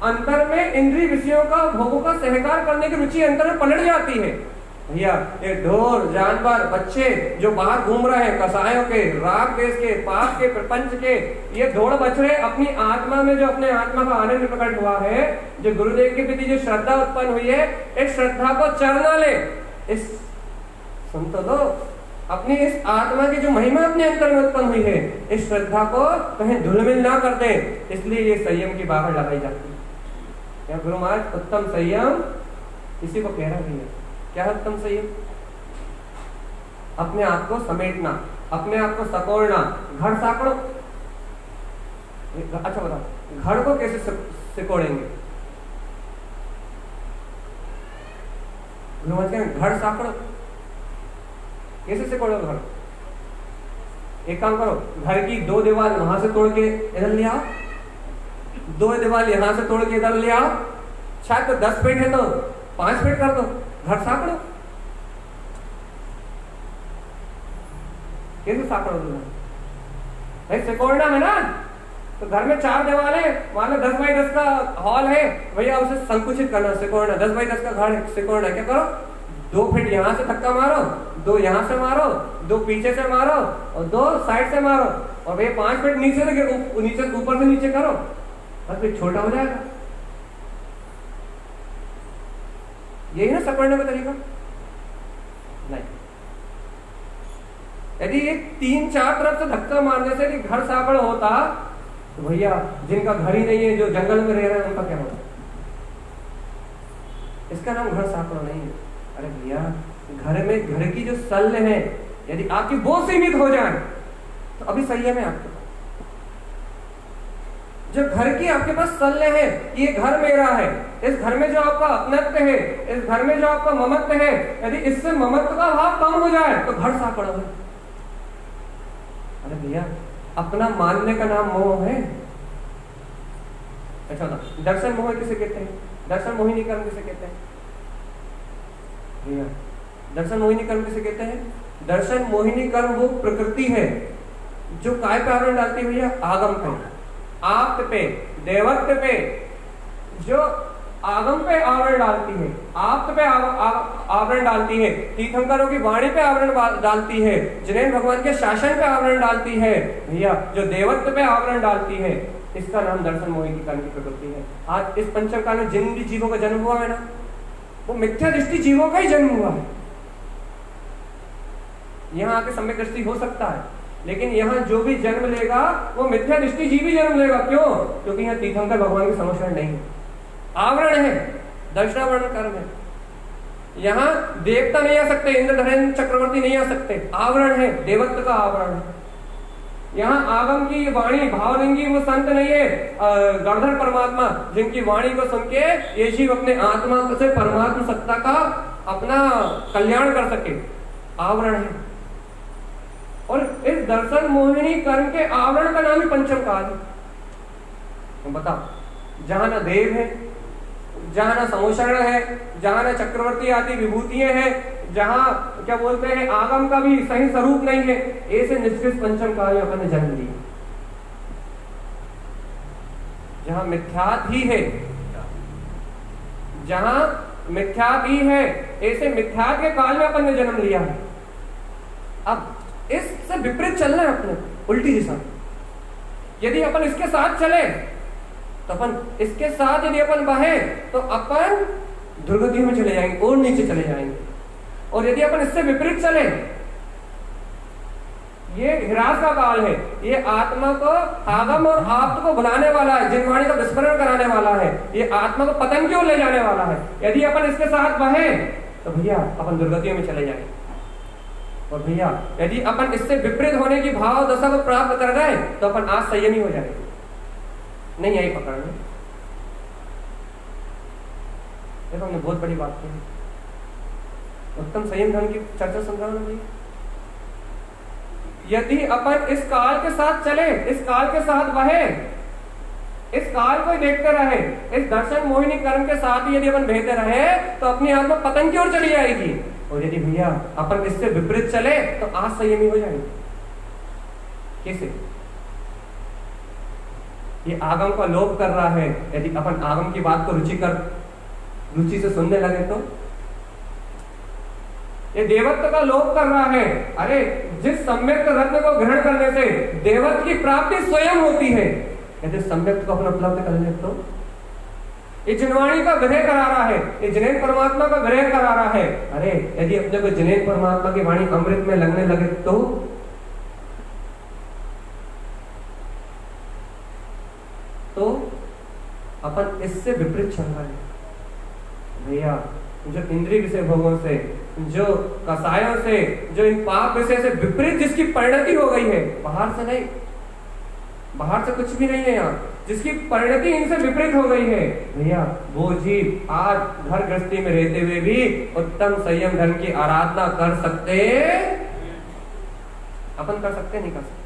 अंतर में इंद्रिय विषयों का, भोगों का सहकार करने की रुचि अंतर में पलट जाती है। भैया ये ढोर जानवर, बच्चे जो बाहर घूम रहे हैं, कसायों के, राग देश के, पाप के, प्रपंच के, ये दौड़ बच रहे अपनी आत्मा में, जो अपने आत्मा का आनंद प्रकट हुआ है, जो गुरुदेव के प्रति जो श्रद्धा उत्पन्न हुई है, इस श्रद्धा को चरना ले। इस सुन तो लो, अपनी इस आत्मा की जो महिमा अपने अंतर में उत्पन्न हुई है, इस श्रद्धा को कहीं धुलमिल ना कर दे, इसलिए ये संयम की बाहर लगाई जाती है। या गुरु महाराज उत्तम संयम इसी को कह रहा है। क्या है उत्तम संयम? अपने आप को समेटना, अपने आप को सकोड़ना। घर साकड़ो, अच्छा बताओ घर को कैसे सिकोड़ेंगे? घर साकड़ो, कैसे सिकोड़ो घर? एक काम करो, घर की 2 दीवार वहां से तोड़ के इधर ले आओ, 2 दीवार यहां से तोड़ के इधर ले आओ। शायद तो 10 फीट है तो 5 फीट कर दो, घर साकड़ो। कैसे साकड़ो? भाई सिकोड़ना है ना, तो घर में 4 दीवारें, मान लो 10 बाई 10 का हॉल है भैया, उसे संकुचित करना, सिकोड़ना। 10 बाई 10 का घर है, सिकोड़ना। क्या करो, 2 फीट यहां से धक्का मारो, 2 यहां से मारो, 2 पीछे से मारो और 2 साइड से मारो, और भैया 5 फीट नीचे से, नीचे ऊपर से नीचे करो, बस फिर छोटा हो जाएगा। यही ना सपड़ने का तरीका? नहीं, यदि 3-4 तरफ से धक्का मारने से कि घर साकड़ होता, तो भैया जिनका घर ही नहीं है, जो जंगल में रह रहे हैं, उनका क्या होता? इसका नाम घर साकड़ नहीं है। अरे भैया घर में, घर की जो शल्य है, यदि आपकी वो सीमित हो जाए तो अभी संयम है आपके पास। जो घर की आपके पास शल्य है, ये घर मेरा है, इस घर में जो आपका अपनत्व है, इस घर में जो आपका ममत्व है, यदि इससे ममत्व का भाव कम हो जाए तो घर साकड़ है। अरे भैया अपना मानने का नाम मोह है। अच्छा था, दर्शन मोह किसे कहते हैं? दर्शन मोहिनी कर्म किसे कहते हैं? भैया दर्शन मोहिनी कर्म किसे कहते हैं? दर्शन मोहिनी कर्म वो प्रकृति है जो काय पे आवरण डालती है भैया? आगम पे, आप्त पे, देवत्व पे, जो आगम पे आवरण डालती है, आप्त पे आवरण डालती है, तीर्थंकरों की वाणी पे आवरण डालती है, जिनेन्द्र भगवान के शासन पे आवरण डालती है भैया, जो देवत्व पे आवरण डालती है, इसका नाम दर्शन मोहिनी कर्म की प्रकृति है। आज इस पंचम काल में जिन भी जीवों का जन्म हुआ है ना, वो मिथ्या दृष्टि जीवों का ही जन्म हुआ है। यहाँ आके सम्यक दृष्टि हो सकता है, लेकिन यहाँ जो भी जन्म लेगा वो मिथ्या दृष्टि जीव ही जन्म लेगा। क्यों? क्योंकि यहाँ तीर्थंकर भगवान की समझ नहीं है, आवरण है, दर्शनावरण कर्म है। यहाँ देवता नहीं आ सकते, इंद्र धरेन्द्र चक्रवर्ती नहीं आ सकते, आवरण है, देवत्व का आवरण है। यहाँ आगम की वाणी भावलिंगी वो संत नहीं है, गणधर परमात्मा जिनकी वाणी को सुन के ये जीव अपने आत्मा से परमात्मा सत्ता का अपना कल्याण कर सके, आवरण है। और इस दर्शन मोहिनी कर्म के आवरण का नाम ही पंचम काल है। तो बताओ, जहां ना देव है, जहां ना समोषण है, जहां ना चक्रवर्ती आदि विभूतियां हैं, जहां क्या बोलते हैं आगम का भी सही स्वरूप नहीं है, ऐसे निष्कृष्ट पंचम काल में अपन ने जन्म लिया। जहां मिथ्यात ही है, जहां मिथ्यात ही है, ऐसे मिथ्यात के काल में अपन ने जन्म लिया है। अब इससे विपरीत चलना है अपने, उल्टी दिशा। यदि अपन इसके साथ चले तो अपन इसके साथ यदि अपन बहे तो अपन दुर्गतियों में चले जाएंगे और नीचे चले जाएंगे। और यदि अपन इससे विपरीत चले, ये हिरास का काल है, ये आत्मा को आगम और आप को बुलाने वाला है, जिनवाणी का विस्मरण कराने वाला है, ये आत्मा को पतन की ओर ले जाने वाला है। यदि अपन इसके साथ बहे तो भैया अपन दुर्गतियों में चले जाएंगे। और भैया यदि अपन इससे विपरीत होने की भाव दशा को प्राप्त कर गए तो अपन आज संयमी हो जाएंगे, नहीं यही पकड़ में। देखो हमने बहुत बड़ी बात की, उत्तम संयम धर्म की चर्चा सुन रहा हूं। यदि अपन इस काल के साथ चले, इस काल के साथ बहे, इस काल को देखते रहे, इस दर्शन मोहिनी कर्म के साथ ही यदि अपन बहते रहे तो अपनी आत्मा पतन की ओर चली जाएगी। और यदि भैया अपन इससे विपरीत चले तो आज संयमी हो जाएंगे। कैसे? ये आगम का लोभ कर रहा है, यदि अपन आगम की बात को रुचि से सुनने लगे तो ये देवत्व का लोभ कर रहा है। अरे जिस सम्यक रत्न को ग्रहण करने से देवत्व की प्राप्ति स्वयं होती है, यदि सम्यक को अपना उपलब्ध कर ले तो ये जिनवाणी का ग्रह करा रहा है, ये जिनेन परमात्मा का ग्रह करा रहा है। अरे यदि अपने को जिनेन परमात्मा की वाणी अमृत में लगने लगे तो अपन इससे विपरीत चल रहा है भैया। जो इंद्रिय विषय भोगों से, जो कसायों से, जो इन पाप विषय से विपरीत जिसकी परिणति हो गई है, बाहर से नहीं, बाहर से कुछ भी नहीं है यहाँ, जिसकी परिणति इनसे विपरीत हो गई है भैया, वो जीव आज घर गृहस्थी में रहते हुए भी उत्तम संयम धर्म की आराधना कर सकते, अपन कर सकते नहीं कर सकते।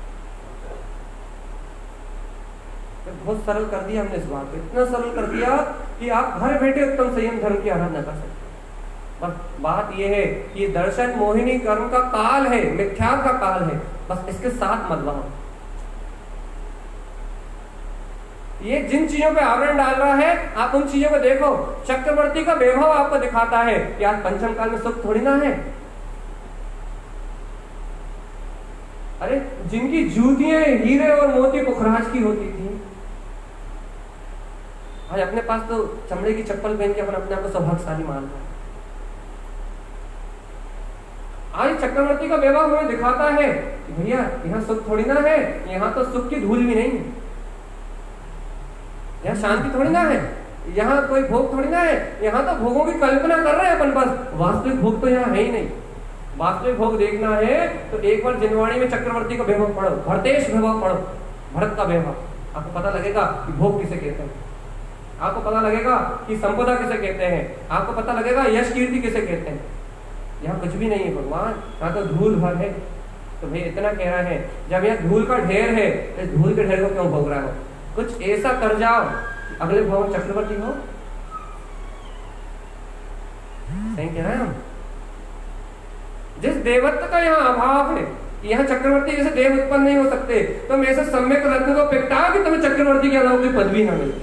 बहुत सरल कर दिया हमने इस बात को, इतना सरल कर दिया कि आप घर बैठे उत्तम संयम धर्म की आराधना कर सकते। बस बात यह है कि दर्शन मोहिनी कर्म का काल है, मिथ्यात्व का काल है, बस इसके साथ मत बनो। ये जिन चीजों पे आवरण डाल रहा है आप उन चीजों को देखो। चक्रवर्ती का वैभव आपको दिखाता है कि आज पंचम काल में सुख थोड़ी ना है। अरे जिनकी जूतियां हीरे और मोती पुखराज की होती थी, आज अपने पास तो चमड़े की चप्पल पहन के अपन अपने आप को सौभाग्यशाली मान रहे हैं। आज चक्रवर्ती का वैभव हमें दिखाता है कि भैया यहाँ सुख थोड़ी ना है, यहाँ तो सुख की धूल भी नहीं है, यहाँ शांति थोड़ी ना है, यहाँ कोई भोग थोड़ी ना है, यहाँ तो भोगों की कल्पना कर रहे हैं अपन, बस वास्तविक भोग तो यहाँ है ही नहीं। वास्तविक भोग देखना है तो एक बार जिनवाणी में चक्रवर्ती का वैभव पढ़ो, भरतेश वैभव पढ़ो, भरत का वैभव, आपको पता लगेगा कि भोग किसे कहते हैं, आपको पता लगेगा कि संपदा किसे कहते हैं, आपको पता लगेगा यश कीर्ति किसे कहते हैं। यहाँ कुछ भी नहीं है भगवान, यहाँ तो धूल भर है। तो भाई इतना कह रहा है, जब यहाँ धूल का ढेर है तो धूल के ढेर को क्यों भोग रहा हो? कुछ ऐसा कर जाओ अगले भाव में चक्रवर्ती हो। सही कह रहे हैं हम। जिस देवत्व का यहाँ अभाव है, यहाँ चक्रवर्ती जैसे देव उत्पन्न नहीं हो सकते, तो हम ऐसे सम्यक रत्न को पिटा कि तुम्हें चक्रवर्ती के अलावा कोई पदवी ना मिले।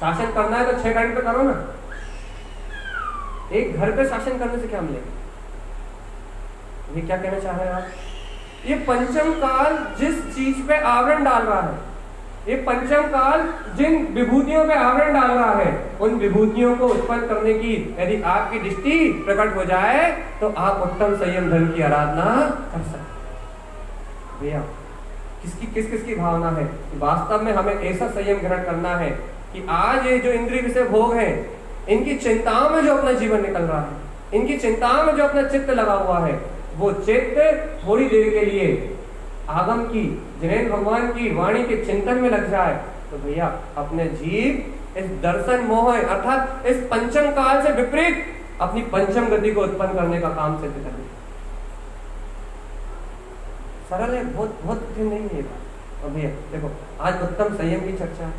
शासन करना है तो 6 घंटे पे करो ना, एक घर पे शासन करने से क्या मिलेगा? ये क्या कहना चाह रहे हैं आप? ये पंचम काल जिस चीज पे आवरण डाल रहा है, ये पंचम काल जिन विभूतियों पे आवरण डाल रहा है, उन विभूतियों को उत्पन्न करने की यदि आपकी दृष्टि प्रकट हो जाए तो आप उत्तम संयम धर्म की आराधना कर सकते। भैया किसकी भावना है? वास्तव में हमें ऐसा संयम ग्रहण करना है कि आज ये जो इंद्रिय विषय भोग है, इनकी चिंताओं में जो अपना जीवन निकल रहा है, इनकी चिंताओं में जो अपना चित्त लगा हुआ है, वो चित्त थोड़ी देर के लिए आगम की, जिनेंद्र भगवान की वाणी के चिंतन में लग जाए तो भैया अपने जीव इस दर्शन मोह अर्थात इस पंचम काल से विपरीत अपनी पंचम गति को उत्पन्न करने का काम सिद्ध कर दे। सरल है, बहुत बहुत कठिन नहीं है ये बात। और भैया देखो आज उत्तम संयम की चर्चा है,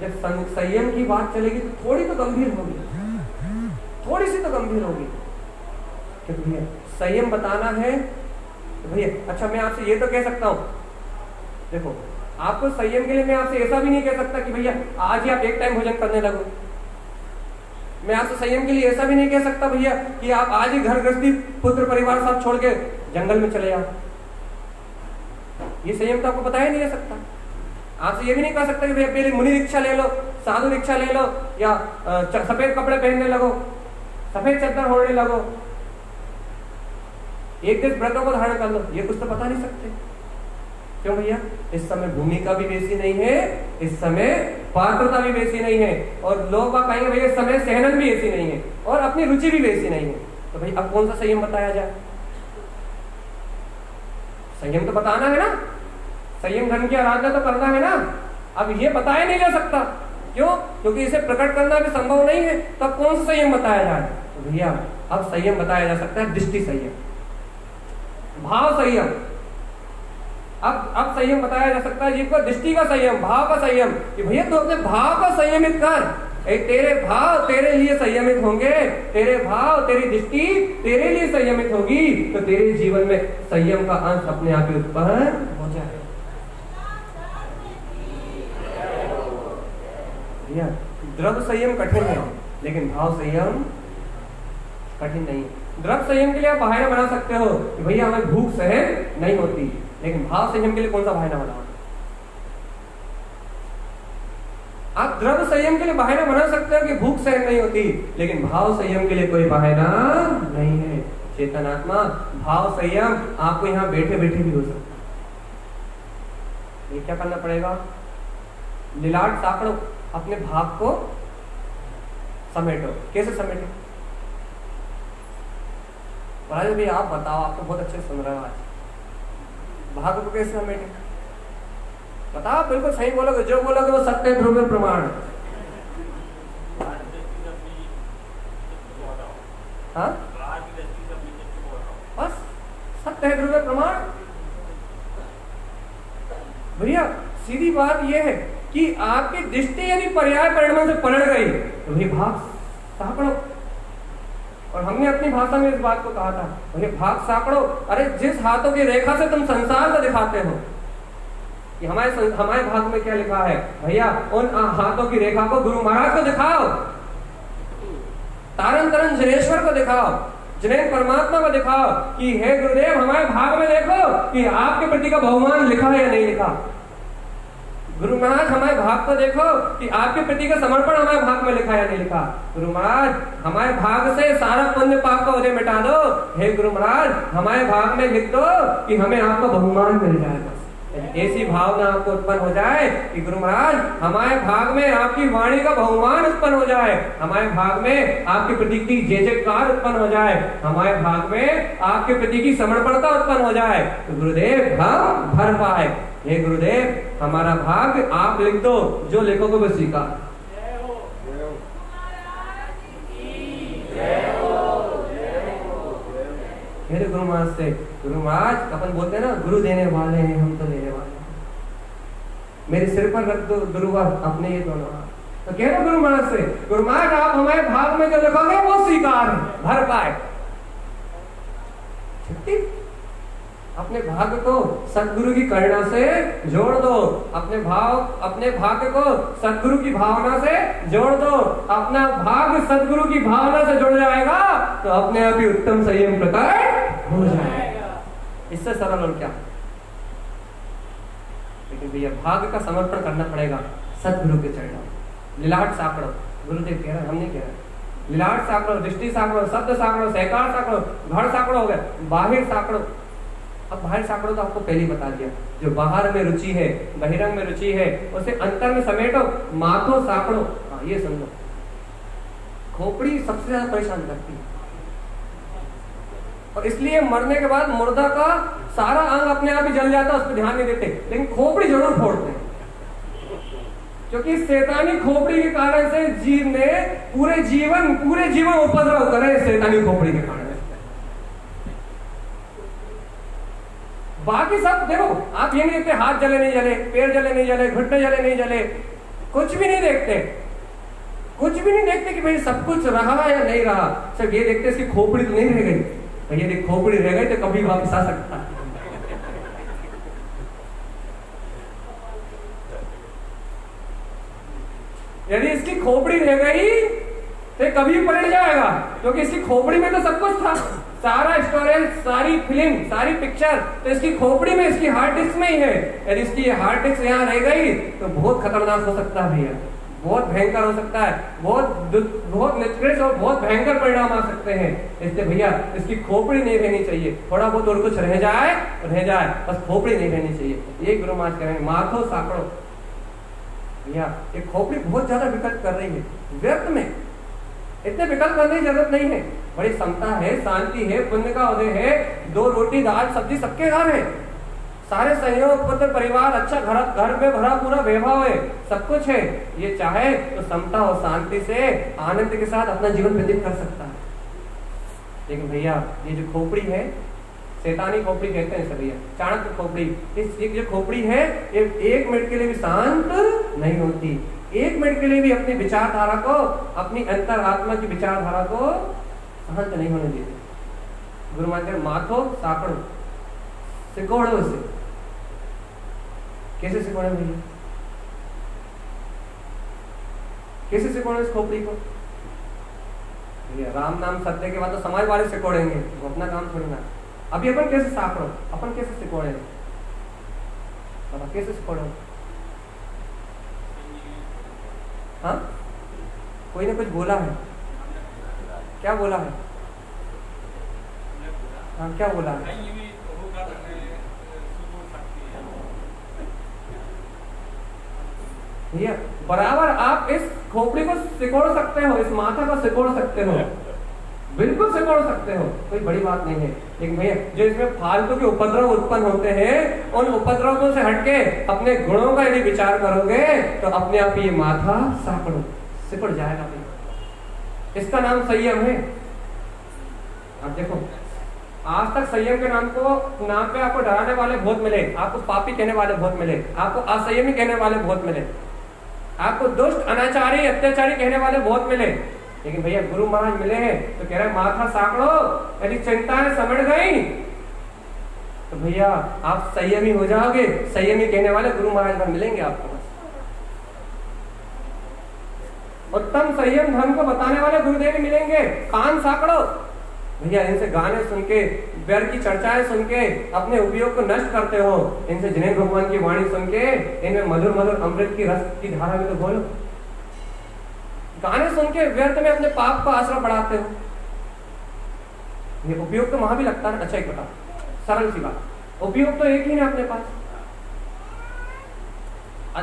जब संयम की बात चलेगी तो थोड़ी तो गंभीर होगी, थोड़ी सी तो गंभीर होगी। क्योंकि भैया संयम बताना है तो भैया अच्छा मैं आपसे ये तो कह सकता हूं, देखो आपको संयम के लिए मैं आपसे ऐसा भी नहीं कह सकता कि भैया आज ही आप एक टाइम भोजन करने लगो। मैं आपसे संयम के लिए ऐसा भी नहीं कह सकता भैया कि आप आज ही घर गृहस्थी पुत्र परिवार सब छोड़ के जंगल में चले जाओ। ये संयम तो आपको बता ही नहीं जा सकता। आपसे ये भी नहीं कह सकता कि भैया पहले मुनि दीक्षा ले लो, साधु दीक्षा ले लो, या सफेद कपड़े पहनने लगो, सफेद चद्दर ओढ़ने लगो, एक दिन व्रतों को धारण कर लो। ये कुछ तो बता नहीं सकते। क्यों भैया? इस समय भूमिका भी वैसी नहीं है, इस समय पात्रता भी वैसी नहीं है, और लोग कहेंगे भैया इस समय सहनन भी ऐसी नहीं है, और अपनी रुचि भी वैसी नहीं है। तो भाई अब कौन सा संयम बताया जाए? संयम तो बताना है ना, संयम धन की आराधना तो करना है ना। अब ये बताया नहीं जा सकता। क्यों? क्योंकि इसे प्रकट करना भी संभव नहीं है। तो अब कौन सा संयम बताया जाए? तो भैया अब संयम बताया जा सकता है दृष्टि संयम, भाव संयम। अब संयम बताया जा सकता है जीव को दृष्टि का संयम, भाव का संयम, कि भैया तो अपने भाव का संयमित कर। तेरे भाव तेरे लिए संयमित होंगे, तेरे भाव तेरी दृष्टि तेरे लिए संयमित होगी, तो तेरे जीवन में संयम का अंश अपने आप ही उत्पन्न हो जाएगा। भैया द्रव्य संयम कठिन है, लेकिन भाव संयम कठिन नहीं। द्रव्य संयम के लिए आप बहाना बना सकते हो कि भैया हमें भूख सहन नहीं होती, लेकिन भाव संयम के लिए कौन सा बहाना बनाओ? आप द्रव्य संयम के लिए बहाना बना सकते हो कि भूख सहन नहीं होती, लेकिन भाव संयम के लिए कोई बहाना नहीं है। चेतन आत्मा भाव संयम आपको यहाँ बैठे बैठे भी हो सकता है। ये क्या करना पड़ेगा? लिलाट साकड़ो, अपने भाव को समेटो। कैसे समेटो? महाराज भाई आप बताओ, आप तो बहुत अच्छे सुन रहे हो आज। भाग को कैसे समेटे? बताओ, बिल्कुल सही बोलोगे, जो बोलोगे वो सत्य ध्रुव प्रमाण। हाँ बस सत्य ध्रुव प्रमाण। भैया सीधी बात यह है कि आपकी दृष्टि यदि पर्याय परिणाम से पलट गई तो भैया भाग साकड़ो। और हमने अपनी भाषा में इस बात को कहा था, भैया भाग साकड़ो। अरे जिस हाथों की रेखा से तुम संसार को दिखाते हो, कि हमारे भाग में क्या लिखा है भैया, उन हाथों की रेखा को गुरु महाराज को दिखाओ, तारन तरन जनेश्वर को दिखाओ, जिनेन्द्र परमात्मा को दिखाओ कि हे गुरुदेव हमारे भाग में देखो कि आपके प्रति का बहुमान लिखा है या नहीं लिखा। गुरु महाराज हमारे भाग को देखो कि आपके प्रति का समर्पण हमारे भाग में लिखा है या नहीं लिखा। गुरु महाराज हमारे भाग से सारा पुण्य पाप का उदय मिटा दो। हे गुरु महाराज हमारे भाग में लिख दो कि हमें आपका बहुमान मिल जाएगा। ऐसी भावना आपको उत्पन्न हो जाए कि गुरु महाराज हमारे भाग में आपकी वाणी का बहुमान उत्पन्न हो जाए, हमारे भाग में आपके प्रति की जय जयकार उत्पन्न हो जाए, हमारे भाग में आपके प्रति की समर्पणता उत्पन्न हो जाए, तो गुरुदेव हम भर पाए। हे गुरुदेव हमारा भाग आप लिख दो, जो लिखोगे वो स्वीकार। मेरे गुरु महाराज से, गुरु महाराज अपन बोलते हैं ना, गुरु देने वाले हैं हम तो लेने वाले हैं, मेरे सिर पर रख दो गुरुवर अपने ये दोनों हाथ। तो कह रहे गुरु महाराज से, गुरु महाराज आप हमारे भाग में जो लिखोगे वो स्वीकार है, भर पाए। अपने भाग को सदगुरु की करुणा से जोड़ दो, अपने भाग्य को सदगुरु की भावना से जोड़ दो। अपना भाग सदगुरु की भावना से जुड़ जाएगा तो अपने आप ही उत्तम संयम प्रकट हो जाएगा। इससे सरल और क्या? लेकिन भैया भाग का समर्पण करना पड़ेगा सदगुरु के चरणों। लिलाट साकड़ो, गुरुदेव कह रहे, हम नहीं कह रहे। लिलाट साकड़ो, दृष्टि साकड़ो, शब्द साकड़ो, सहकार साकड़ो, घर साकड़ो हो गया, बाहर साकड़ो। अब बाहर साकड़ो तो आपको पहले ही बता दिया, जो बाहर में रुचि है, बहिरंग में रुचि है, उसे अंतर में समेटो, माथो साकड़ो। हाँ ये समझो, खोपड़ी सबसे ज्यादा परेशान करती है। और इसलिए मरने के बाद मुर्दा का सारा अंग अपने आप ही जल जाता है, उस पर ध्यान नहीं देते, लेकिन खोपड़ी जरूर फोड़ते हैं, क्योंकि शैतानी खोपड़ी के कारण से जीव ने पूरे जीवन उपद्रव करे, शैतानी खोपड़ी के कारण। बाकी सब देखो, आप ये नहीं देखते हाथ जले नहीं जले, पैर जले नहीं जले, घुटने जले नहीं जले, कुछ भी नहीं देखते, कुछ भी नहीं देखते कि भाई सब कुछ रहा या नहीं रहा, सिर्फ ये देखते इसकी खोपड़ी तो नहीं रह गई, भाई यदि खोपड़ी रह गई तो कभी वापस आ सकता है। यदि इसकी खोपड़ी रह गई तो कभी पलट जाएगा, क्योंकि इसकी खोपड़ी में तो सब कुछ था, सारा स्टोरेज, सारी फिल्म, सारी पिक्चर तो इसकी खोपड़ी में, इसकी हार्ड डिस्क में ही है। यदि इसकी हार्ड डिस्क यहाँ रह गई तो बहुत खतरनाक हो सकता है भैया, बहुत भयंकर हो सकता है, बहुत निष्कृष्ट और बहुत भयंकर परिणाम आ सकते हैं। इसलिए भैया इसकी खोपड़ी नहीं रहनी चाहिए, थोड़ा बहुत और कुछ रह जाए, बस खोपड़ी नहीं रहनी चाहिए। ये गुरु महाराज कह रहे हैं, माथो साकड़ो। भैया ये खोपड़ी बहुत ज्यादा विकल्प कर रही है, व्यर्थ में इतने विकल्प करने की जरूरत नहीं है। बड़ी समता है, शांति है, पुण्य का उदय है, 2 रोटी दाल सब्जी सबके घर है, सारे सहयोग, पुत्र परिवार, अच्छा घर में भरा पूरा वैभव है, सब कुछ है। ये चाहे तो समता और शांति से आनंद के साथ अपना जीवन व्यतीत कर सकता है। लेकिन भैया ये जो खोपड़ी है, शैतानी खोपड़ी कहते हैं भैया, चाणक्य खोपड़ी, इस जो खोपड़ी है ये 1 मिनट के लिए भी शांत नहीं होती, 1 मिनट के लिए भी अपनी विचारधारा को, अपनी अंतरात्मा की विचारधारा को शांत नहीं होने देती। गुरु महाराज माथो साकड़ो, सिकोड़ो इसे। कैसे सिकोड़े भैया, कैसे सिकोड़े इस खोपड़ी को? भैया राम नाम सत्य के बाद तो समाज वाले सिकोड़ेंगे, वो अपना काम थोड़ी ना। अभी अपन कैसे साकड़ो, अपन कैसे सिकोड़े, कैसे सिकोड़ो? हाँ, कोई ने कुछ बोला है, क्या बोला है? हाँ क्या बोला है? भैया बराबर आप इस खोपड़ी को सिकोड़ सकते हो, इस माथा को सिकोड़ सकते हो, बिल्कुल सिकोड़ सकते हो, कोई बड़ी बात नहीं है। लेकिन भैया जो इसमें फालतू के उपद्रव उत्पन्न होते हैं, उन उपद्रवों से हटके अपने गुणों का यदि विचार करोगे तो अपने आप ये माथा साकड़ो, सिकुड़ जाएगा भैया। इसका नाम संयम है। अब देखो, आज तक संयम के नाम पे आपको डराने वाले बहुत मिले, आपको पापी कहने वाले बहुत मिले, आपको असंयमी कहने वाले बहुत मिले, आपको दुष्ट, अनाचारी, अत्याचारी कहने वाले बहुत मिले। लेकिन भैया गुरु महाराज मिले हैं तो कह रहे माथा साकड़ो, यदि चिंताएं समझ गई तो भैया आप संयमी हो जाओगे। संयमी कहने वाले गुरु महाराज पर मिलेंगे आपको। उत्तम संयम धर्म को बताने वाले गुरुदेव मिलेंगे। कान साकड़ो भैया, इनसे गाने सुन के, व्यर्थ की चर्चाएं सुन के अपने उपयोग को नष्ट करते हो, इनसे जिन्हें भगवान की वाणी सुन के इनमें मधुर मधुर अमृत की रस की धारा में तो बोलो। गाने सुन के व्यर्थ में अपने पाप का आश्रय बढ़ाते हो। ये उपयोग तो वहां भी लगता है। अच्छा एक बताओ, सरल सी बात, उपयोग तो एक ही है अपने पास।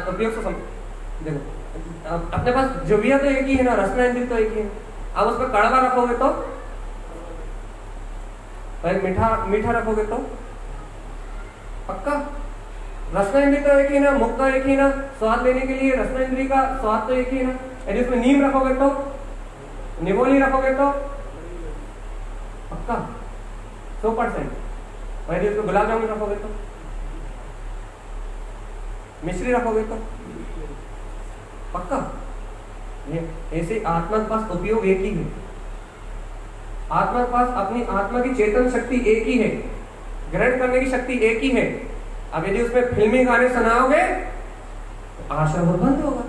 उपयोग से देखो, अपने पास जुबिया तो एक ही है ना, रसना इंद्रिय तो एक ही है। अब उस पर कड़वा रखोगे तो, मीठा रखोगे तो पक्का। रसना इंद्रिय तो एक ही ना, मुख तो एक ही ना, स्वाद लेने के लिए रसना इंद्रिय का स्वाद तो एक ही ना। यदि उसमें नीम रखोगे तो, निमोली रखोगे तो पक्का 100%। और यदि उसमें गुलाब जामुन रखोगे तो, मिश्री रखोगे तो पक्का। ऐसे आत्मा के पास उपयोग एक ही है। आत्मा के पास अपनी आत्मा की चेतन शक्ति एक ही है, ग्रहण करने की शक्ति एक ही है। अब यदि उसमें फिल्मी गाने सुनाओगे तो आश्रय बंद होगा,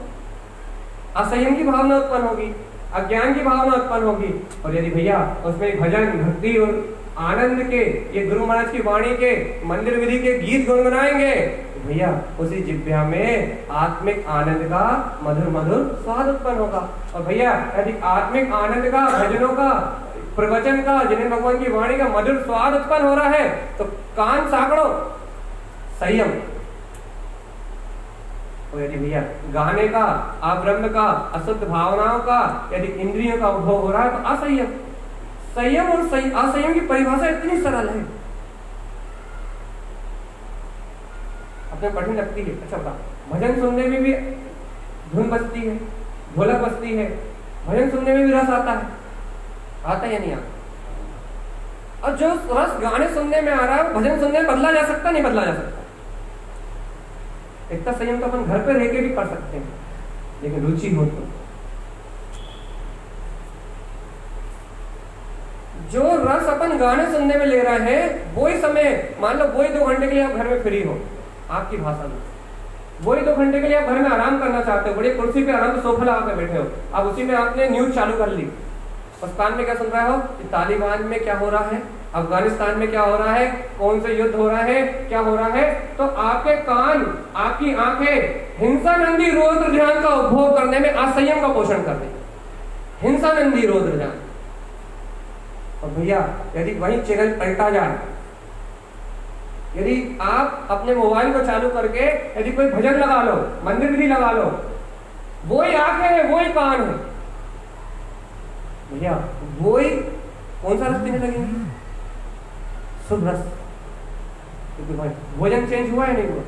असंयम की भावना उत्पन्न होगी, अज्ञान की भावना उत्पन्न होगी। और यदि भैया उसमें भजन, भक्ति और आनंद के, ये गुरु महाराज की वाणी के, मंदिर विधि के गीत गुनगुनाएंगे तो भैया उसी जिह्वा में आत्मिक आनंद का मधुर मधुर स्वाद उत्पन्न होगा। और भैया यदि आत्मिक आनंद का, भजनों का, प्रवचन का, जिन्हें भगवान की वाणी का मधुर स्वाद उत्पन्न हो रहा है तो कान साकड़ो, संयम। और यदि भैया गाने का, अब्रह्म का, अशुद्ध भावनाओं का, यदि इंद्रियों का उद्भव हो रहा है तो असंयम। संयम और असंयम की परिभाषा इतनी सरल है, अपने कठिन लगती है। अच्छा बता, भजन सुनने में भी धुन बजती है, ढोलक बजती है, भजन सुनने में भी रस आता है, आता है या नहीं आता? और जो रस गाने सुनने में आ रहा है भजन सुनने में बदला जा सकता नहीं बदला जा सकता? इतना संयम तो अपन घर पे रह के भी कर सकते हैं, लेकिन रुचि हो तो। जो रस अपन गाने सुनने में ले रहे हैं, वही समय, मान लो वही 2 घंटे के लिए आप घर में फ्री हो, आपकी भाषा में वही 2 घंटे के लिए आप घर में आराम करना चाहते हो, बड़ी कुर्सी पे आराम से सोफा लगा कर बैठे हो, अब उसी में आपने न्यूज चालू कर ली, उस कान में क्या सुन रहे हो कि तालिबान में क्या हो रहा है, अफगानिस्तान में क्या हो रहा है, कौन से युद्ध हो रहा है, क्या हो रहा है, तो आपके कान, आपकी आंखें हिंसानंदी रौद्र ध्यान का उपभोग करने में असंयम का पोषण कर रही है। हिंसानंदी रौद्र ध्यान। और भैया यदि वही चैनल पलटा जाए, यदि आप अपने मोबाइल को चालू करके यदि कोई भजन लगा लो, मंदिर विधि लगा लो, वही आंखें है, वही कान है, भैया वही कौन सा रस पीने लगेंगे? शुभ रस। क्योंकि भाई भोजन चेंज हुआ है नहीं हुआ?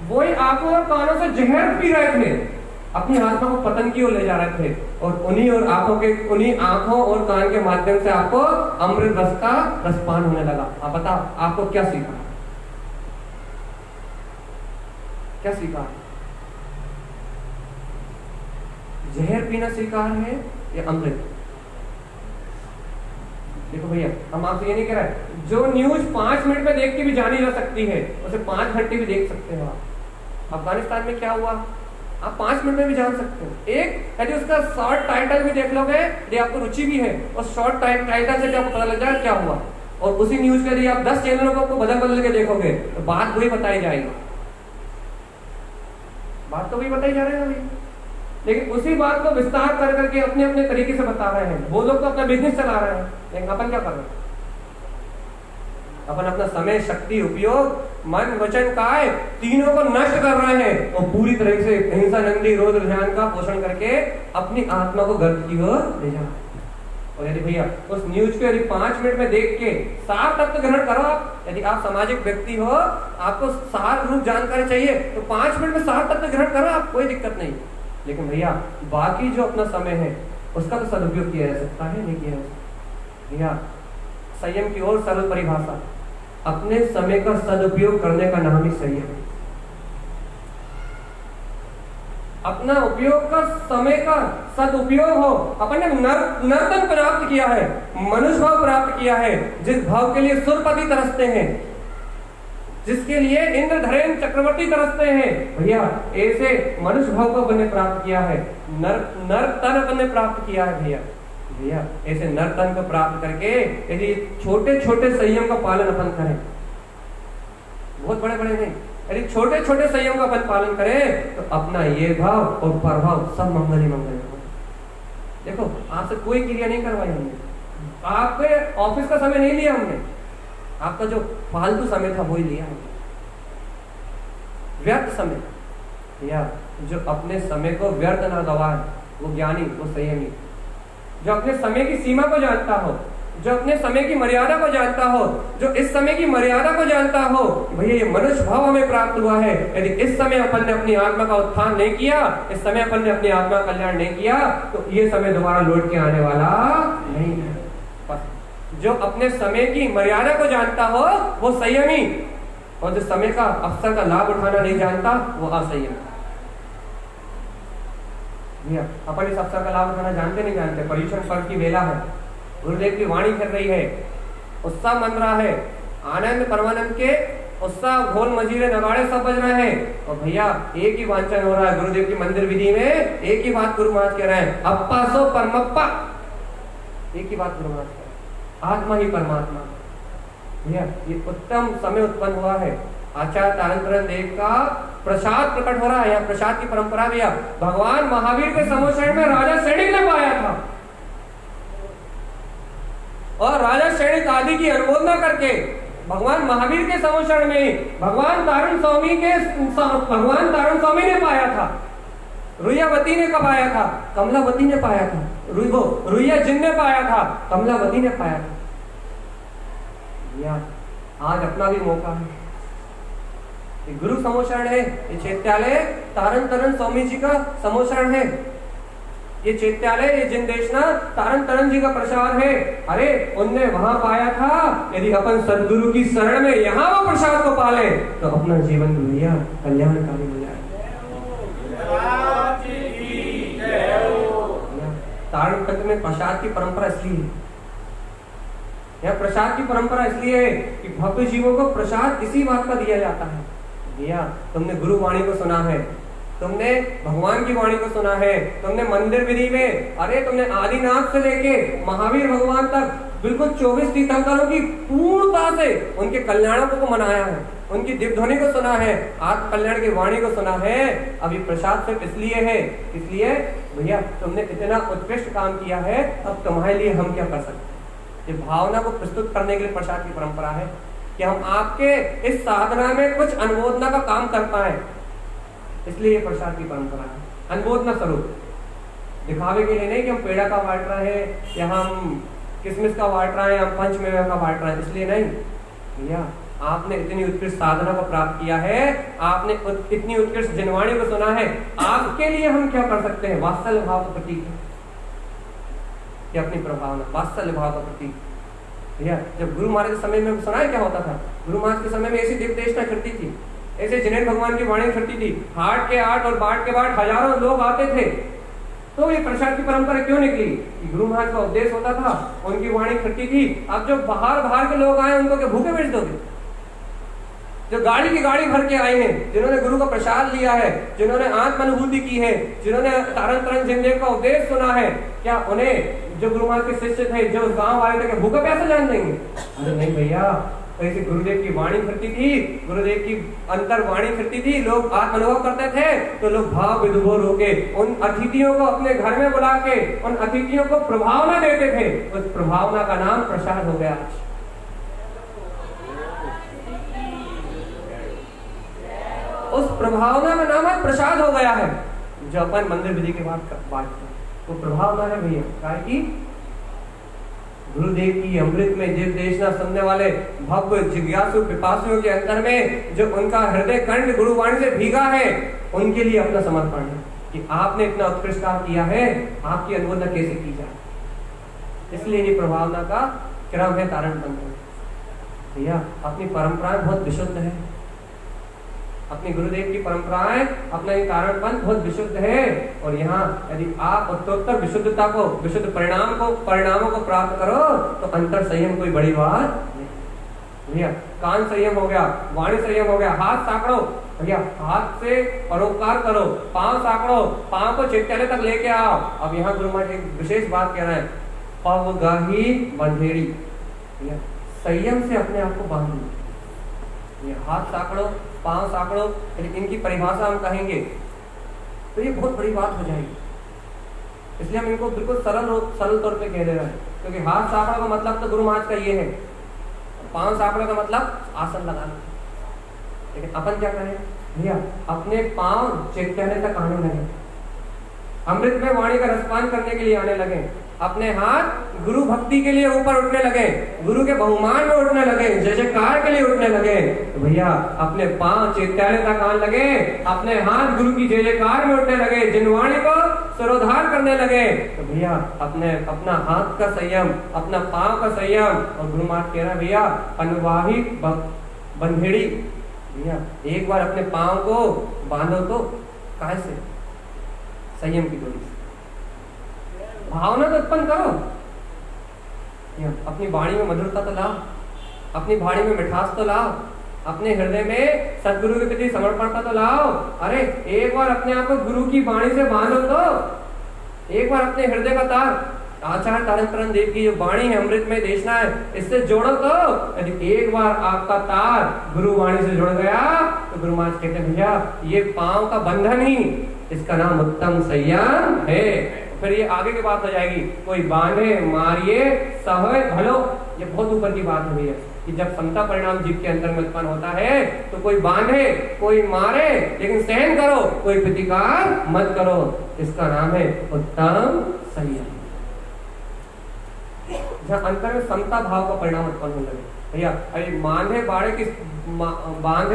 वही आंखों और कानों से जहर पी रहे थे, अपनी आत्मा को पतन की ओर ले जा रहे थे, और उन्हीं आंखों और कान के माध्यम से आपको अमृत रस का रसपान होने लगा। आप बताओ आपको क्या सीखा? क्या सीखा? जहर पीना स्वीकार है या अमृत? देखो भैया, हम आपसे ये नहीं कह रहे, जो न्यूज 5 मिनट में देख के भी जानी जा सकती है, उसे 5 घंटे भी देख सकते हो आप। अफगानिस्तान में क्या हुआ आप 5 मिनट में भी जान सकते हो। एक यदि उसका शॉर्ट टाइटल भी देख लोगे, यदि आपको रुचि भी है, और शॉर्ट टाइटल से आपको पता लग जाएगा क्या हुआ, और उसी न्यूज के यदि आप 10 चैनलों को बदल के देखोगे तो बात वही बताई जाएगी, बात तो वही बताई जा रही है, लेकिन उसी बात को विस्तार कर करके अपने अपने तरीके से बता रहे हैं। वो लोग तो अपना बिजनेस चला रहे हैं, लेकिन अपन क्या कर रहे हैं? अपन अपना समय, शक्ति, उपयोग, मन, वचन, काय तीनों को नष्ट कर रहे हैं, और पूरी तरह से हिंसानंदी रौद्र ध्यान का पोषण करके अपनी आत्मा को गर्भ की ओर ले जा। और यदि भैया उस न्यूज को यदि 5 मिनट में देख के सार तत्व ग्रहण करो आप, यदि आप सामाजिक व्यक्ति हो, आपको सार रूप जानकारी चाहिए, तो 5 मिनट में सार तत्व ग्रहण करो आप, कोई दिक्कत नहीं। लेकिन भैया बाकी जो अपना समय है उसका तो सदुपयोग किया जा सकता है, नहीं किया जा सकता? भैया संयम की और सरल परिभाषा, अपने समय का सदुपयोग करने का नाम ही संयम है। अपना उपयोग का, समय का सदुपयोग हो। अपन ने नर्तन प्राप्त किया है, मनुष्य भाव प्राप्त किया है, जिस भाव के लिए सुरपति तरसते हैं, जिसके लिए इंद्र धरेन्द्र चक्रवर्ती तरसते हैं, भैया ऐसे मनुष्य भाव को अपन ने प्राप्त किया है, नर्तन अपन ने प्राप्त किया है। भैया ऐसे नर्तन को प्राप्त करके यदि छोटे छोटे संयम का पालन अपन करें, बहुत बड़े बड़े नहीं, यदि छोटे छोटे संयम का अपन पालन करें, तो अपना ये भाव और प्रभाव सब मंगल ही मंगल हो। देखो आपसे कोई क्रिया नहीं करवाई हमने, आपके ऑफिस का समय नहीं लिया हमने, आपका जो फालतू समय था वही लिया हमने, व्यर्थ समय। भैया जो अपने समय को व्यर्थ ना गवाए वो ज्ञानी, वो संयमी। जो अपने समय की सीमा को जानता हो, जो अपने समय की मर्यादा को जानता हो, जो इस समय की मर्यादा को जानता हो, भैया ये मनुष्य भाव हमें प्राप्त हुआ है। यदि इस समय अपन ने अपनी आत्मा का उत्थान नहीं किया, इस समय अपन ने अपनी आत्मा का कल्याण नहीं किया, तो ये समय दोबारा लौट के आने वाला नहीं है। जो अपने समय की मर्यादा को जानता हो वो संयमी, और जो समय का अवसर का लाभ उठाना नहीं जानता वो असंयमी। भैया अपन इस अवसर का लाभ उठाना जानते नहीं जानते। पर्युषण पर्व की वेला है, गुरुदेव की वाणी कर रही है, उत्साह मन रहा है, आनंद परमानंद के उत्साह, ढोल मजीरे नगाड़े सब बज रहे हैं, और भैया एक ही वांछन हो रहा है गुरुदेव की मंदिर विधि में, एक ही बात गुरु महाराज कह रहे हैं, अप्पा सो परमप्पा, एक ही बात गुरु महाराज कह रहे हैं, आत्मा ही परमात्मा। भैया ये उत्तम समय उत्पन्न हुआ है, आचार्य तारक देव का प्रसाद प्रकट हो रहा है। यहाँ प्रसाद की परंपरा भी है, भगवान महावीर के समोषण में राजा सैनिक ने पाया था, और राजा सैनिक आदि की अनुमोदना करके भगवान महावीर के समोषण में भगवान तारण स्वामी ने पाया था। रुयावती ने कब आया था? कमलावती ने पाया था। रुया जिन ने पाया था, कमलावती ने पाया था। आज अपना भी मौका है। ये गुरु समोशरण है, ये चैत्यालय तारण तरण स्वामी जी का समोशरण है। ये चैत्यालय, ये जिन देशना तारण तरण जी का प्रसाद है। अरे उनने वहां पाया था। यदि अपन सदगुरु की शरण में यहाँ वो प्रसाद को पाले तो अपना जीवन भैया कल्याणकारी हो जाए। तारण तंत्र में प्रसाद की परंपरा इसलिए है, यह प्रसाद की परंपरा इसलिए है कि भक्त जीवों को प्रसाद इसी बात का दिया जाता है। भैया तुमने गुरु वाणी को सुना है, तुमने भगवान की वाणी को सुना है, तुमने मंदिर विधि में, अरे तुमने आदिनाथ से लेके महावीर भगवान तक बिल्कुल 24 तीर्थंकरों की पूर्णता से उनके कल्याणों को मनाया है, उनकी दिव्य ध्वनि को सुना है, आत्म कल्याण की वाणी को सुना है। अभी प्रसाद सिर्फ इसलिए है, इसलिए भैया तुमने इतना उत्कृष्ट काम किया है, अब तुम्हारे लिए हम क्या कर सकते हैं। ये भावना को प्रस्तुत करने के लिए प्रसाद की परंपरा है कि हम आपके इस साधना में कुछ अनुमोदना का काम कर पाए, इसलिए ये प्रसाद की परंपरा है। अनुमोदना स्वरूप, दिखावे के लिए नहीं कि हम पेड़ा का बांट रहे हैं या हम किसमिस का बांट रहे हैं, हम पंचमेवा का बांट रहे हैं, इसलिए नहीं। भैया आपने इतनी उत्कृष्ट साधना को प्राप्त किया है, आपने इतनी उत्कृष्ट जिनवाणी को सुना है, आपके लिए हम क्या कर सकते हैं। वात्सल्य भाव का प्रतीक है ये अपनी प्रभावना, वात्सल्य भाव का प्रतीक। भैया जब गुरु महाराज के समय में सुना है क्या होता था, गुरु महाराज के समय में ऐसी दिव्य देशना करती थी, ऐसे जिनेन्द्र भगवान की वाणी करती थी, हाट के हाट और बाट के बाट हजारों लोग आते थे। तो ये प्रसाद की परंपरा क्यों निकली? गुरु महाराज का उपदेश होता था, उनकी वाणी खट्टी थी। अब जो बाहर के लोग आए उनको क्या भूखे बेच दोगे? जो गाड़ी की गाड़ी भर के आए हैं, जिन्होंने गुरु का प्रसाद लिया है, जिन्होंने आत्म अनुभूति की है, जिन्होंने तारण तरण जिनदेव का उपदेश सुना है, क्या उन्हें जो गुरु महाराज के शिष्य थे, जो गांव वाले थे, भूखा प्यासा जान देंगे? अरे नहीं भैया, ऐसे गुरुदेव की वाणी फिरती थी, गुरुदेव की अंतर वाणी फिरती थी, लोग आत्म अनुभव करते थे तो लोग भाव विभोर होके उन अतिथियों को अपने घर में बुला के उन अतिथियों को प्रभावना देते थे। उस प्रभावना का नाम प्रसाद हो गया। उस प्रभावना का नाम प्रसाद हो गया है, जो अपन मंदिर विधि के बाद बात वो प्रभावना है भैया। कारण की गुरुदेव की अमृत में जिस देशना सुनने वाले भव्य जिज्ञासु पिपासियों के अंतर में जो उनका हृदय कंठ गुरुवाणी से भीगा है, उनके लिए अपना समर्पण है कि आपने इतना उत्कृष्ट काम किया है, आपकी अनुमोदना कैसे की जाए। इसलिए ये प्रभावना का क्रम है तारण तंत्र। भैया अपनी परंपराएं बहुत विशुद्ध है, अपनी गुरुदेव की परंपराएं, अपना ये तारण पंथ बहुत विशुद्ध है। और यहाँ यदि आप उत्तरोत्तर विशुद्धता को, विशुद्ध परिणामों को प्राप्त करो तो अंतर संयम कोई बड़ी बात नहीं। भैया कान संयम हो गया, वाणी संयम हो गया, हाथ साकड़ो भैया, हाथ से परोपकार करो, पांव साकड़ो, पांव को चैत्यालय तक लेके आओ। अब यहाँ गुरु महाराज एक विशेष बात कह रहे हैं, पवगाही बंधेड़ी, संयम से अपने आप को बांध लो। ये हाथ साकड़ो, पांव साकड़ो, इनकी परिभाषा हम कहेंगे तो ये बहुत बड़ी बात हो जाएगी। इसलिए हम इनको बिल्कुल सरल तौर पे कह दे रहे हैं, क्योंकि हाथ साकड़ो का मतलब तो गुरु महाराज का ये है, पांव साकड़ो का मतलब आसन लगाना। लेकिन अपन क्या करें भैया, अपने पांव चैत्यालय तक आने लगे, अमृत में वाणी का रसपान करने के लिए आने लगे, अपने हाथ गुरु भक्ति के लिए ऊपर उठने लगे, गुरु के बहुमान में उठने लगे, जय जयकार के लिए उठने लगे। तो भैया अपने पांव चैत्यालय तक आने लगे, अपने हाथ गुरु की जय जयकार में उठने लगे, जिनवाणी को सरोधार करने लगे। तो भैया अपना हाथ का संयम, अपना पांव का संयम, और गुरु महाराज कह रहा है भैया अनुवाही बंधेड़ी। भैया एक बार अपने पांव को बांधो तो काहे से? संयम की डोरी से। भावना तो उत्पन्न करो, अपनी वाणी में मधुरता तो लाओ, अपनी वाणी में मिठास तो लाओ, अपने हृदय में सदगुरु के प्रति समर्पणता तो लाओ। अरे एक बार अपने आप को गुरु की वाणी से बांधो तो, एक बार अपने हृदय का तार आचार्य तारण तरण देव की जो वाणी है, अमृत में देशना है, इससे जोड़ो तो। यदि एक बार आपका तार गुरु वाणी से जुड़ गया तो गुरु महाराज कहते हैं भैया ये पांव का बंधन ही, इसका नाम उत्तम संयम है। फिर ये आगे की बात हो जाएगी, कोई बांधे मारिए सहे भलो, ये बहुत ऊपर की बात है भैया कि जब समता परिणाम जीव के अंतर में उत्पन्न होता है तो कोई बांधे, कोई मारे, लेकिन सहन करो, कोई प्रतिकार मत करो। इसका नाम है उत्तम संयम। जहाँ अंतर में समता भाव का परिणाम उत्पन्न होने लगे भैया, अरे बांधे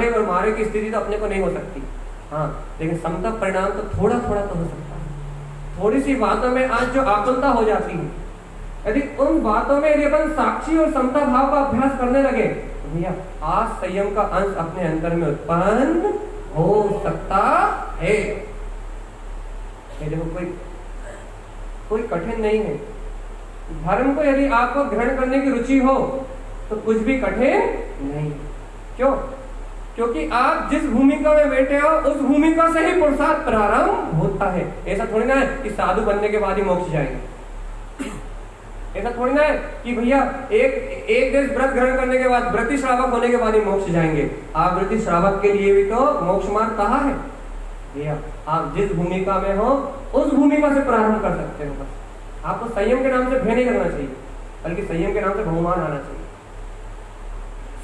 और मारे की स्थिति तो अपने को नहीं हो सकती, हाँ, लेकिन समता परिणाम तो थोड़ा थोड़ा तो हो सकता है। थोड़ी सी बातों में आज जो आकुलता हो जाती है, यदि उन बातों में यदि अपन साक्षी और समता भाव का अभ्यास करने लगे तो भैया आज संयम का अंश अपने अंदर में उत्पन्न हो सकता है। देखो कोई कठिन नहीं है। धर्म को यदि आपको ग्रहण करने की रुचि हो तो कुछ भी कठिन नहीं। क्यों? क्योंकि आप जिस भूमिका में बैठे हो उस भूमिका से ही पुरुषार्थ प्रारंभ होता है। ऐसा थोड़ी ना है कि साधु बनने के बाद ही मोक्ष जाएंगे। ऐसा थोड़ी ना है कि भैया एक देश व्रत ग्रहण करने के बाद, व्रती श्रावक होने के बाद ही मोक्ष जाएंगे। आप व्रती श्रावक के लिए भी तो मोक्ष मार्ग कहाँ है भैया? आप जिस भूमिका में हो उस भूमिका से प्रारंभ कर सकते हो। बस आपको संयम के नाम से भय नहीं लगना चाहिए, बल्कि संयम के नाम से बहुमान आना चाहिए।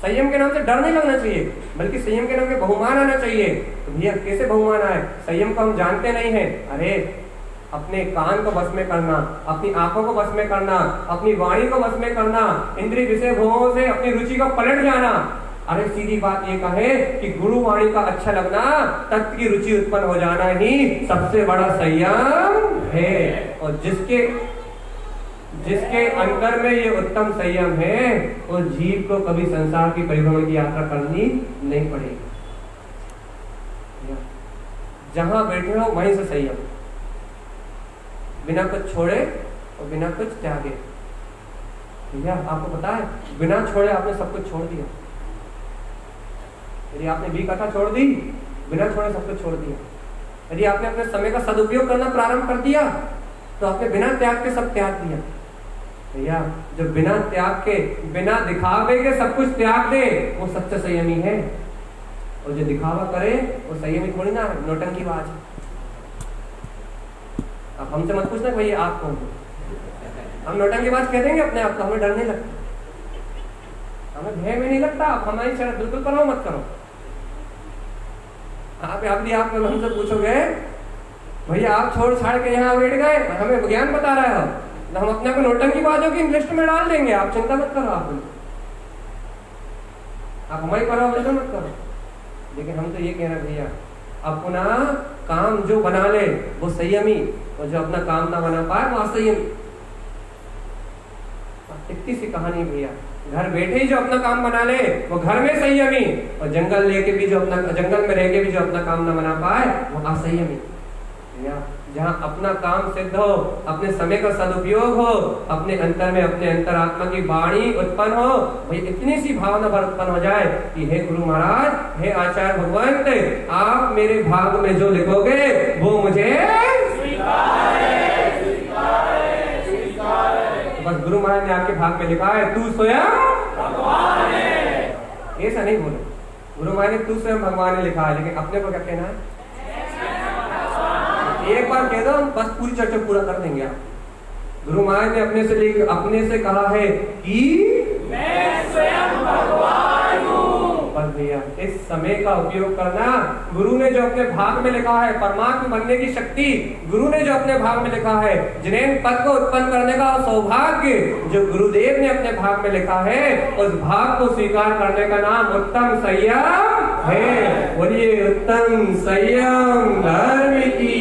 संयम के नाम से डर नहीं लगना चाहिए, बल्कि संयम के नाम से बहुमान आना चाहिए। तो भैया कैसे बहुमान आए? संयम को हम जानते नहीं है। अरे अपने कान को बस में करना, अपनी आंखों को बस में करना, अपनी वाणी को बस में करना, इंद्रिय विषय भोगों से अपनी रुचि को पलट जाना। अरे सीधी बात ये कहे कि गुरु वाणी का अच्छा लगना, तत्व की रुचि उत्पन्न हो जाना ही सबसे बड़ा संयम है। और जिसके अंतर में ये उत्तम संयम है, उस जीव को कभी संसार की परिभ्रमण की यात्रा करनी नहीं पड़ेगी। जहां बैठे हो वहीं से संयम, बिना कुछ छोड़े और बिना कुछ त्यागे। भैया आपको पता है, बिना छोड़े आपने सब कुछ छोड़ दिया। यदि आपने भी कथा छोड़ दी, बिना छोड़े सब कुछ छोड़ दिया। यदि आपने अपने समय का सदुपयोग करना प्रारंभ कर दिया तो आपने बिना त्याग के सब त्याग दिया। भैया जो बिना त्याग के, बिना दिखावे के सब कुछ त्याग दे, वो सच्चा संयमी है। और जो दिखावा करे वो संयमी थोड़ी ना है, नौटंकीबाज। अब हमसे मत पूछना भैया आप कौन हो। हम नौटंकीबाज कह देंगे अपने आप को, हमें डर नहीं लगता, हमें भय में नहीं लगता। आप हमारी शर्त बिल्कुल करो मत करो। आप हमसे पूछोगे भैया आप छोड़ छाड़ के यहाँ बैठ गए, हमें ज्ञान बता रहे हो, तो हम अपने को नौटंकीबाजों की लिस्ट में डाल देंगे। आप चिंता मत करो, आप हमारी परवाह बिल्कुल मत करो। लेकिन हम तो ये कह रहे हैं भैया, अपना काम जो बना ले वो संयमी, और जो अपना काम ना बना पाए वो असंयमी। इतनी सी कहानी भैया, घर बैठे ही जो अपना काम बना ले वो घर में संयमी, और जंगल लेके भी जो अपना, जंगल में रह के भी जो अपना काम ना बना पाए वो असंयमी। जहाँ अपना काम सिद्ध हो, अपने समय का सदुपयोग हो, अपने अंतर में अपने अंतरात्मा की वाणी उत्पन्न हो, भाई इतनी सी भावना भर उत्पन्न हो जाए कि हे गुरु महाराज, हे आचार्य भगवंत, आप मेरे भाग में जो लिखोगे वो मुझे स्वीकार है। तो बस गुरु महाराज ने आपके भाग में लिखा है तू स्वयं भगवान है। ऐसा नहीं बोलो, गुरु महाराज ने तू स्वयं भगवान ने लिखा है, लेकिन अपने को क्या कहना है? एक बार कह दो, बस पूरी चर्चा पूरा कर देंगे आप। गुरु महाराज ने अपने से कहा है कि मैं स्वयं भगवान हूँ। बस भैया इस समय का उपयोग करना। गुरु ने जो अपने भाग में लिखा है, परमात्मा बनने की शक्ति गुरु ने जो अपने भाग में लिखा है, जिन्हें पद को उत्पन्न करने का सौभाग्य जो गुरुदेव ने अपने भाग में लिखा है, उस भाग को स्वीकार करने का नाम उत्तम संयम है। बोलिए उत्तम संयम धर्म की